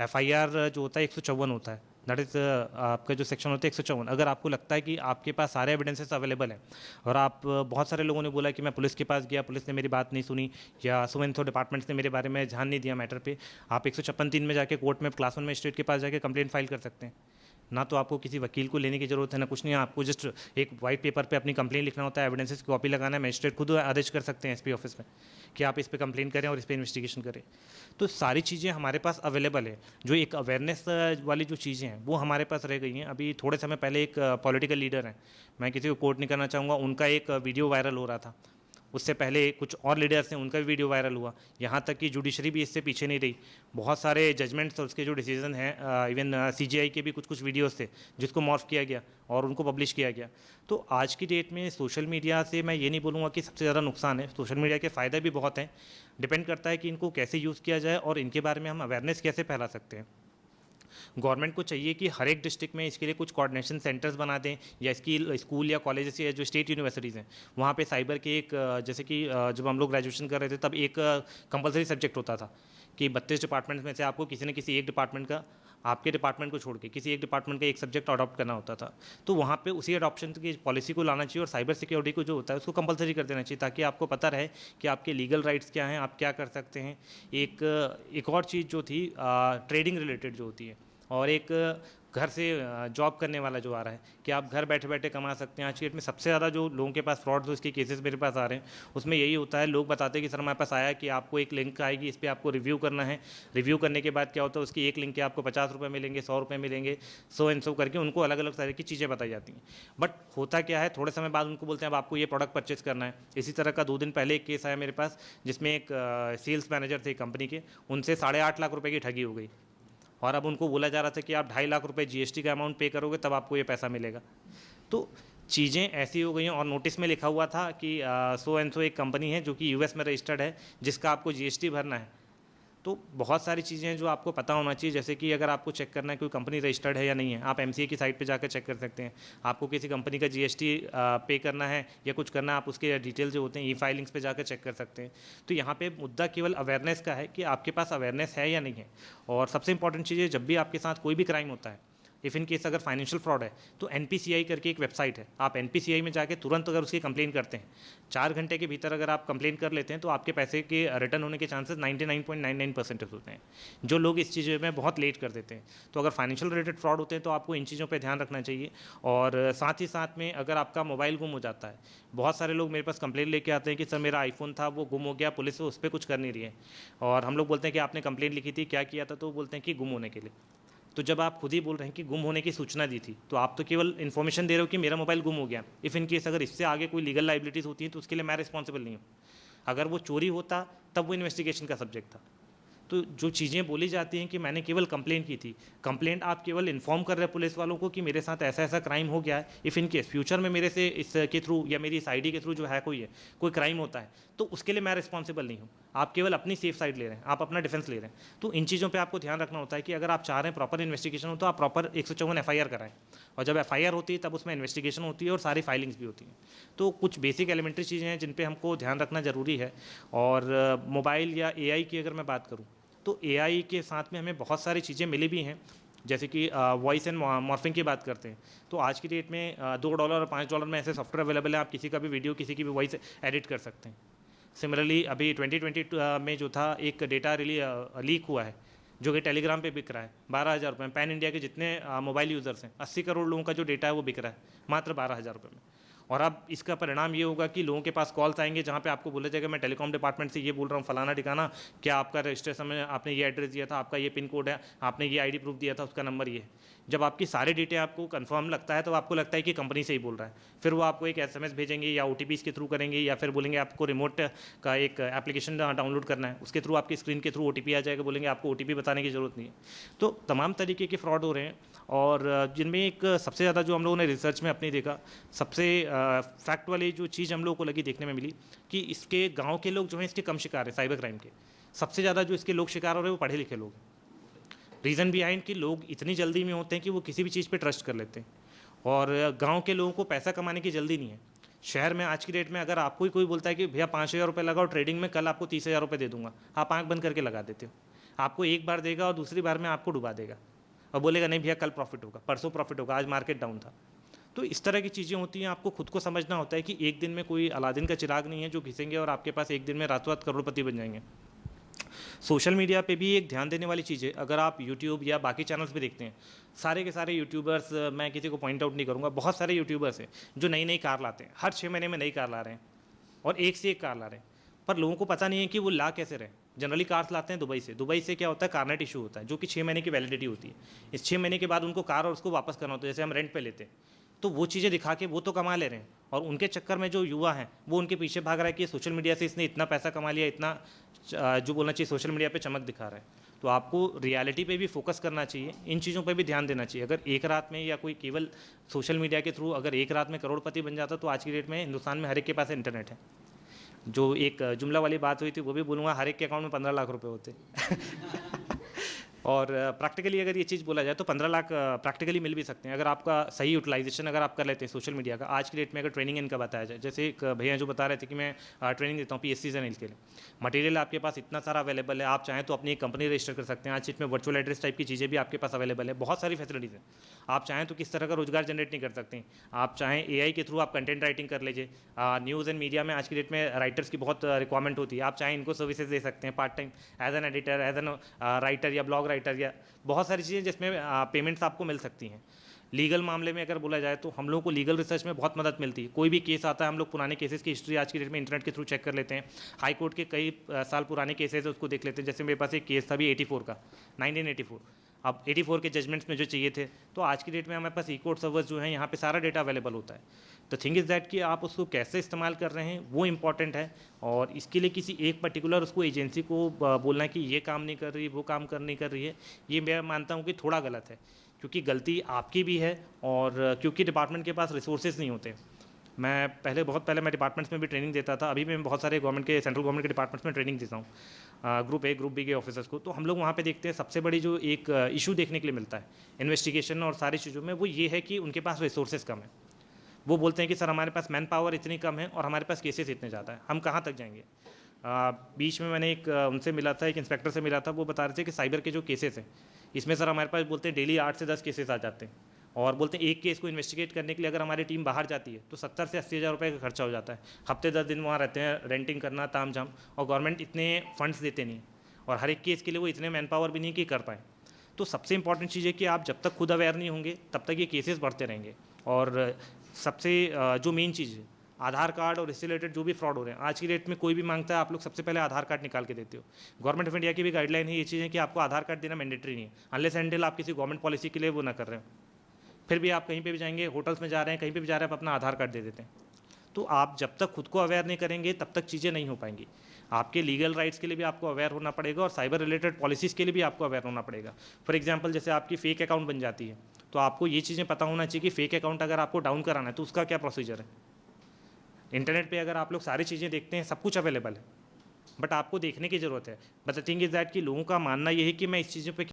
FIR जो होता है 154 होता है, दैट इज़ आपका जो सेक्शन होता है 154। अगर आपको लगता है कि आपके पास सारे एविडेंसेस अवेलेबल हैं और आप बहुत सारे लोगों ने बोला कि मैं पुलिस के पास गया, पुलिस ने मेरी बात नहीं सुनी, या सो एंड सो डिपार्टमेंट्स ने मेरे बारे में ध्यान नहीं दिया मैटर पे, आप 156(3) में जाके कोर्ट में क्लास 1 मजिस्ट्रेट के पास जाके कंप्लेंट फाइल कर सकते हैं। ना तो आपको किसी वकील को लेने की ज़रूरत है, ना कुछ नहीं, आपको जस्ट एक वाइट पेपर पे अपनी कंप्लेंट लिखना होता है, एविडेंसेस की कॉपी लगाना है, मजिस्ट्रेट खुद आदेश कर सकते हैं SP ऑफिस में कि आप इस पे कंप्लेंट करें और इस पे इन्वेस्टिगेशन करें। तो सारी चीज़ें हमारे पास अवेलेबल है। जो एक अवेयरनेस वाली जो चीज़ें हैं वो हमारे पास रह गई हैं। अभी थोड़े समय पहले एक पॉलिटिकल लीडर हैं, मैं किसी को कोट नहीं करना चाहूँगा, उनका एक वीडियो वायरल हो रहा था। उससे पहले कुछ और लीडर्स हैं, उनका भी वीडियो वायरल हुआ। यहाँ तक कि जुडिशरी भी इससे पीछे नहीं रही। बहुत सारे जजमेंट्स और उसके जो डिसीजन हैं, इवन CGI के भी कुछ वीडियोस थे जिसको मॉर्फ किया गया और उनको पब्लिश किया गया। तो आज की डेट में सोशल मीडिया से मैं ये नहीं बोलूँगा कि सबसे ज़्यादा नुकसान है, सोशल मीडिया के फ़ायदे भी बहुत हैं। डिपेंड करता है कि इनको कैसे यूज़ किया जाए और इनके बारे में हम अवेयरनेस कैसे फैला सकते हैं। गवर्नमेंट को चाहिए कि हर एक डिस्ट्रिक्ट में इसके लिए कुछ कोऑर्डिनेशन सेंटर्स बना दें, या इसकी स्कूल या कॉलेजेस या जो स्टेट यूनिवर्सिटीज़ हैं वहाँ पे साइबर के एक जैसे कि जब हम लोग ग्रेजुएशन कर रहे थे तब एक कंपलसरी सब्जेक्ट होता था कि 32 डिपार्टमेंट्स में से आपको किसी न किसी एक डिपार्टमेंट का, आपके डिपार्टमेंट को छोड़ के किसी एक डिपार्टमेंट का एक सब्जेक्ट अडॉप्ट करना होता था। तो वहाँ पे उसी अडॉप्शन की पॉलिसी को लाना चाहिए और साइबर सिक्योरिटी को जो होता है उसको कंपलसरी कर देना चाहिए, ताकि आपको पता रहे कि आपके लीगल राइट्स क्या हैं, आप क्या कर सकते हैं। एक और चीज़ जो थी ट्रेडिंग रिलेटेड जो होती है, और एक घर से जॉब करने वाला जो आ रहा है कि आप घर बैठे बैठे कमा सकते हैं। आज की डेट में सबसे ज़्यादा जो लोगों के पास फ्रॉड उसके केसेस मेरे पास आ रहे हैं, उसमें यही होता है, लोग बताते हैं कि सर हमारे पास आया कि आपको एक लिंक आएगी, इस पर आपको रिव्यू करना है। रिव्यू करने के बाद क्या होता है, उसकी एक लिंक के आपको 50 रुपये मिलेंगे, 100 रुपये मिलेंगे, सो एंड सो करके उनको अलग अलग तरह की चीज़ें बताई जाती हैं। बट होता क्या है, थोड़े समय बाद उनको बोलते हैं अब आपको ये प्रोडक्ट परचेज करना है। इसी तरह का 2 दिन पहले एक केस आया मेरे पास, जिसमें एक सेल्स मैनेजर थे कंपनी के, उनसे 8.5 लाख रुपये की ठगी हो गई और अब उनको बोला जा रहा था कि आप 2.5 लाख रुपए GST का अमाउंट पे करोगे तब आपको ये पैसा मिलेगा। तो चीज़ें ऐसी हो गई हैं। और नोटिस में लिखा हुआ था कि सो एंड सो एक कंपनी है जो कि US में रजिस्टर्ड है, जिसका आपको GST भरना है। तो बहुत सारी चीज़ें हैं जो आपको पता होना चाहिए, जैसे कि अगर आपको चेक करना है कोई कंपनी रजिस्टर्ड है या नहीं है, आप MCA की साइट पे जाकर चेक कर सकते हैं। आपको किसी कंपनी का GST पे करना है या कुछ करना है, आप उसके डिटेल जो होते हैं E-फाइलिंग्स पे जाकर चेक कर सकते हैं। तो यहाँ पे मुद्दा केवल अवेयरनेस का है कि आपके पास अवेयरनेस है या नहीं है। और सबसे इंपॉर्टेंट चीज़ है, जब भी आपके साथ कोई भी क्राइम होता है, इफ़ इन केस अगर फाइनेंशियल फ्रॉड है, तो NPCI करके एक वेबसाइट है, आप NPCI में जाके तुरंत अगर उसकी कंप्लेन करते हैं, 4 घंटे के भीतर अगर आप कंप्लेन कर लेते हैं, तो आपके पैसे के रिटर्न होने के चांसेस 99.99% होते हैं। जो लोग इस चीज़ में बहुत लेट कर देते हैं। तो अगर फाइनेंशियल रिलेटेड फ्रॉड होते हैं तो आपको इन चीज़ों पर ध्यान रखना चाहिए। और साथ ही साथ में अगर आपका मोबाइल गुम हो जाता है, बहुत सारे लोग मेरे पास कंप्लेन लेके आते हैं कि सर मेरा iPhone था वो गुम हो गया, पुलिस उस पर कुछ कर नहीं रही है। और हम लोग बोलते हैं कि आपने कंप्लेन लिखी थी, क्या किया था, तो बोलते हैं कि गुम होने के लिए। तो जब आप खुद ही बोल रहे हैं कि गुम होने की सूचना दी थी, तो आप तो केवल इन्फॉर्मेशन दे रहे हो कि मेरा मोबाइल गुम हो गया। इफ़ इन केस अगर इससे आगे कोई लीगल लाइबिलिटीज़ होती हैं तो उसके लिए मैं रिस्पॉन्सिबल नहीं हूँ। अगर वो चोरी होता तब वो इन्वेस्टिगेशन का सब्जेक्ट था। तो जो चीज़ें बोली जाती हैं कि मैंने केवल कंप्लेंट की थी, कंप्लेंट आप केवल इन्फॉर्म कर रहे हैं पुलिस वालों को कि मेरे साथ ऐसा ऐसा क्राइम हो गया है, इफ़ इन केस फ्यूचर में मेरे से इसके थ्रू या मेरी इस आईडी के थ्रू जो है कोई क्राइम होता है तो उसके लिए मैं रिस्पॉन्सिबल नहीं हूँ। आप केवल अपनी सेफ साइड ले रहे हैं, आप अपना डिफेंस ले रहे हैं। तो इन चीज़ों पे आपको ध्यान रखना होता है कि अगर आप चाह रहे हैं प्रॉपर इन्वेस्टिगेशन हो तो आप प्रॉपर 154 एफआईआर कराएं, और जब एफआईआर होती है तब उसमें इन्वेस्टिगेशन होती है और सारी फाइलिंग्स भी होती हैं। तो कुछ बेसिक एलिमेंट्री चीज़ें हैं जिन पे हमको ध्यान रखना ज़रूरी है। और मोबाइल या एआई की अगर मैं बात करूँ तो एआई के साथ में हमें बहुत सारी चीज़ें मिली भी हैं, जैसे कि वॉइस एंड मॉर्फिंग की बात करते हैं तो आज की डेट में $2 और $5 में ऐसे सॉफ्टवेयर अवेलेबल है, आप किसी का भी वीडियो किसी की भी वॉइस एडिट कर सकते हैं। सिमिलरली अभी 2020 में जो था एक डेटा लीक हुआ है जो कि टेलीग्राम पे बिक रहा है 12,000 रुपये में। पैन इंडिया के जितने मोबाइल यूज़र्स हैं 80 करोड़ लोगों का जो डेटा है वो बिक रहा है मात्र 12,000 रुपये में। और अब इसका परिणाम ये होगा कि लोगों के पास कॉल्स आएंगे जहाँ पे आपको बोला जाएगा मैं टेलीकॉम डिपार्टमेंट से ये बोल रहा हूँ फलाना ठिकाना, क्या आपका रजिस्ट्रेशन में आपने ये एड्रेस दिया था, आपका ये पिन कोड है, आपने ये आईडी प्रूफ दिया था, उसका नंबर ये है। जब आपकी सारे डिटेल आपको कंफर्म लगता है तो आपको लगता है कि कंपनी से ही बोल रहा है, फिर वो आपको एक एसएमएस भेजेंगे या ओटीपी के थ्रू करेंगे या फिर बोलेंगे आपको रिमोट का एक एप्लीकेशन डाउनलोड करना है, उसके थ्रू आपकी स्क्रीन के थ्रू ओटीपी आ जाएगा, बोलेंगे आपको ओटीपी बताने की ज़रूरत नहीं है। तो तमाम तरीके के फ्रॉड हो रहे हैं और जिनमें एक सबसे ज़्यादा जो हम लोगों ने रिसर्च में अपनी देखा, सबसे फैक्ट वाली जो चीज़ हम लोगों को लगी देखने में मिली कि इसके गाँव के लोग जो हैं इसके कम शिकार है साइबर क्राइम के। सबसे ज़्यादा जो इसके लोग शिकार हो रहे हैं वो पढ़े लिखे लोग हैं। रीज़न बिहाइंड कि लोग इतनी जल्दी में होते हैं कि वो किसी भी चीज़ पे ट्रस्ट कर लेते हैं और गांव के लोगों को पैसा कमाने की जल्दी नहीं है। शहर में आज की डेट में अगर आपको ही कोई बोलता है कि भैया 5,000 रुपये लगाओ ट्रेडिंग में, कल आपको 30,000 रुपये दे दूंगा, आप आंख बंद करके लगा देते हो। आपको एक बार देगा और दूसरी बार में आपको डुबा देगा और बोलेगा नहीं भैया कल प्रॉफिट होगा, परसों प्रॉफिट होगा, आज मार्केट डाउन था। तो इस तरह की चीज़ें होती हैं। आपको खुद को समझना होता है कि एक दिन में कोई अलादीन का चिराग नहीं है जो घिसेंगे और आपके पास एक दिन में रातों रात करोड़पति बन जाएंगे। सोशल मीडिया पे भी एक ध्यान देने वाली चीज़ है, अगर आप यूट्यूब या बाकी चैनल्स पे देखते हैं, सारे के सारे यूट्यूबर्स, मैं किसी को पॉइंट आउट नहीं करूँगा, बहुत सारे यूट्यूबर्स हैं जो नई नई कार लाते हैं, हर 6 महीने में नई कार ला रहे हैं और एक से एक कार ला रहे हैं, पर लोगों को पता नहीं है कि वो ला कैसे रहे। जनरली कार्स लाते हैं दुबई से क्या होता है, कारनेट इशू होता है जो कि 6 महीने की वैलिडिटी होती है। इस 6 महीने के बाद उनको कार और उसको वापस करना होता है, जैसे हम रेंट पे लेते हैं, तो वो चीज़ें दिखा के वो तो कमा ले रहे हैं और उनके चक्कर में जो युवा हैं वो उनके पीछे भाग रहा है कि सोशल मीडिया से इसने इतना पैसा कमा लिया, इतना जो बोलना चाहिए सोशल मीडिया पे चमक दिखा रहा है। तो आपको रियलिटी पे भी फोकस करना चाहिए, इन चीज़ों पे भी ध्यान देना चाहिए। अगर एक रात में या कोई केवल सोशल मीडिया के थ्रू अगर एक रात में करोड़पति बन जाता तो आज की डेट में हिंदुस्तान में हर एक के पास इंटरनेट है। जो एक जुमला वाली बात हुई थी वो भी बोलूँगा, हर एक के अकाउंट में 15 लाख रुपये होते और प्रैक्टिकली अगर ये चीज़ बोला जाए तो 15 लाख प्रैक्टिकली मिल भी सकते हैं अगर आपका सही यूटिलाइजेशन अगर आप कर लेते हैं सोशल मीडिया का। आज की डेट में अगर ट्रेनिंग इनका बताया जाए, जैसे एक भैया जो बता रहे थे कि मैं ट्रेनिंग देता हूँ पीएससी चैनल के लिए, मटेरियल आपके पास इतना सारा अवेलेबल है, आप चाहें तो अपनी एक कंपनी रजिस्टर कर सकते हैं। आज डेट में वर्चुअल एड्रेस टाइप की चीज़ें भी आपके पास अवेलेबल है, बहुत सारी फैसिलिटीज़ हैं। आप चाहें तो किस तरह का रोजगार जनरेट नहीं कर सकते हैं, आप चाहें एआई के थ्रू आप कंटेंट राइटिंग कर लीजिए। न्यूज़ एंड मीडिया में आज की डेट में राइटर्स की बहुत रिक्वायरमेंट होती है, आप चाहें इनको सर्विसेज दे सकते हैं part time as an editor, as an writer या ब्लॉग राइटर, या बहुत सारी चीज़ें जिसमें पेमेंट्स आपको मिल सकती हैं। लीगल मामले में अगर बोला जाए तो हम लोग को लीगल रिसर्च में बहुत मदद मिलती है। कोई भी केस आता है हम लोग पुराने केसेस की हिस्ट्री आज की डेट में इंटरनेट के थ्रू चेक कर लेते हैं। हाई कोर्ट के कई साल पुराने केसेस है उसको देख लेते हैं। जैसे मेरे पास एक केस था अभी 84 का, 1984। अब 84 के जजमेंट्स में जो चाहिए थे, तो आज की डेट में हमारे पास ई कोर्ट सर्वर्स जो है यहाँ पे सारा डेटा अवेलेबल होता है। तो थिंग इज़ दैट कि आप उसको कैसे इस्तेमाल कर रहे हैं वो इम्पॉर्टेंट है, और इसके लिए किसी एक पर्टिकुलर उसको एजेंसी को बोलना है कि ये काम नहीं कर रही, वो काम नहीं कर रही है, ये मैं मानता हूँ कि थोड़ा गलत है, क्योंकि गलती आपकी भी है और क्योंकि डिपार्टमेंट के पास रिसोर्सेज नहीं होते। मैं बहुत पहले मैं डिपार्टमेंट्स में भी ट्रेनिंग देता था, अभी मैं बहुत सारे गवर्नमेंट के सेंट्रल गवर्नमेंट के डिपार्टमेंट्स में ट्रेनिंग देता हूँ, ग्रुप ए ग्रुप बी के ऑफिसर्स को। तो हम लोग वहाँ पे देखते हैं सबसे बड़ी जो एक इशू देखने के लिए मिलता है इन्वेस्टिगेशन और सारी चीज़ों में, वो ये है कि उनके पास रिसोर्सेज कम है। वो बोलते हैं कि सर हमारे पास मैन पावर इतनी कम है और हमारे पास केसेस इतने ज़्यादा है, हम कहाँ तक जाएंगे। बीच में मैंने एक उनसे मिला था, एक इंस्पेक्टर से मिला था, वो बता रहे थे कि साइबर के जो केसेस हैं इसमें सर हमारे पास बोलते हैं डेली 8 से 10 केसेस आ जाते हैं, और बोलते हैं एक केस को इन्वेस्टिगेट करने के लिए अगर हमारी टीम बाहर जाती है तो 70 से 80 हज़ार रुपये का खर्चा हो जाता है। हफ्ते 10 दिन वहाँ रहते हैं, रेंटिंग करना, ताम झाम, और गवर्नमेंट इतने फंड्स देते नहीं, और हर एक केस के लिए वो इतने मैन पावर भी नहीं कि कर पाएँ। तो सबसे इंपॉर्टेंट चीज़ है कि आप जब तक खुद अवेयर नहीं होंगे तब तक ये केसेस बढ़ते रहेंगे। और सबसे जो मेन चीज़ है आधार कार्ड और इससे रिलेटेड जो भी फ्रॉड हो रहे हैं आज की डेट में, कोई भी मांगता है आप लोग सबसे पहले आधार कार्ड निकाल के देते हो। गवर्नमेंट ऑफ इंडिया की भी गाइडलाइन है ये चीज़ है कि आपको आधार कार्ड देना मैंडेटरी नहीं है, अनलेस एंड टिल आप किसी गवर्नमेंट पॉलिसी के लिए वो ना कर रहे हो। फिर भी आप कहीं पे भी जाएंगे, होटल्स में जा रहे हैं, कहीं पे भी जा रहे हैं, आप अपना आधार कार्ड दे देते हैं। तो आप जब तक खुद को अवेयर नहीं करेंगे तब तक चीज़ें नहीं हो पाएंगी। आपके लीगल राइट्स के लिए भी आपको अवेयर होना पड़ेगा और साइबर रिलेटेड पॉलिसीज़ के लिए भी आपको अवेयर होना पड़ेगा। फॉर एग्जांपल जैसे आपकी फेक अकाउंट बन जाती है तो आपको ये चीज़ें पता होना चाहिए कि फेक अकाउंट अगर आपको डाउन कराना है तो उसका क्या प्रोसीजर है। इंटरनेट पे अगर आप लोग सारी चीज़ें देखते हैं, सब कुछ अवेलेबल है, बट आपको देखने की ज़रूरत है। But the thing is that कि लोगों का मानना ये है कि मैं इस चीज़ों पे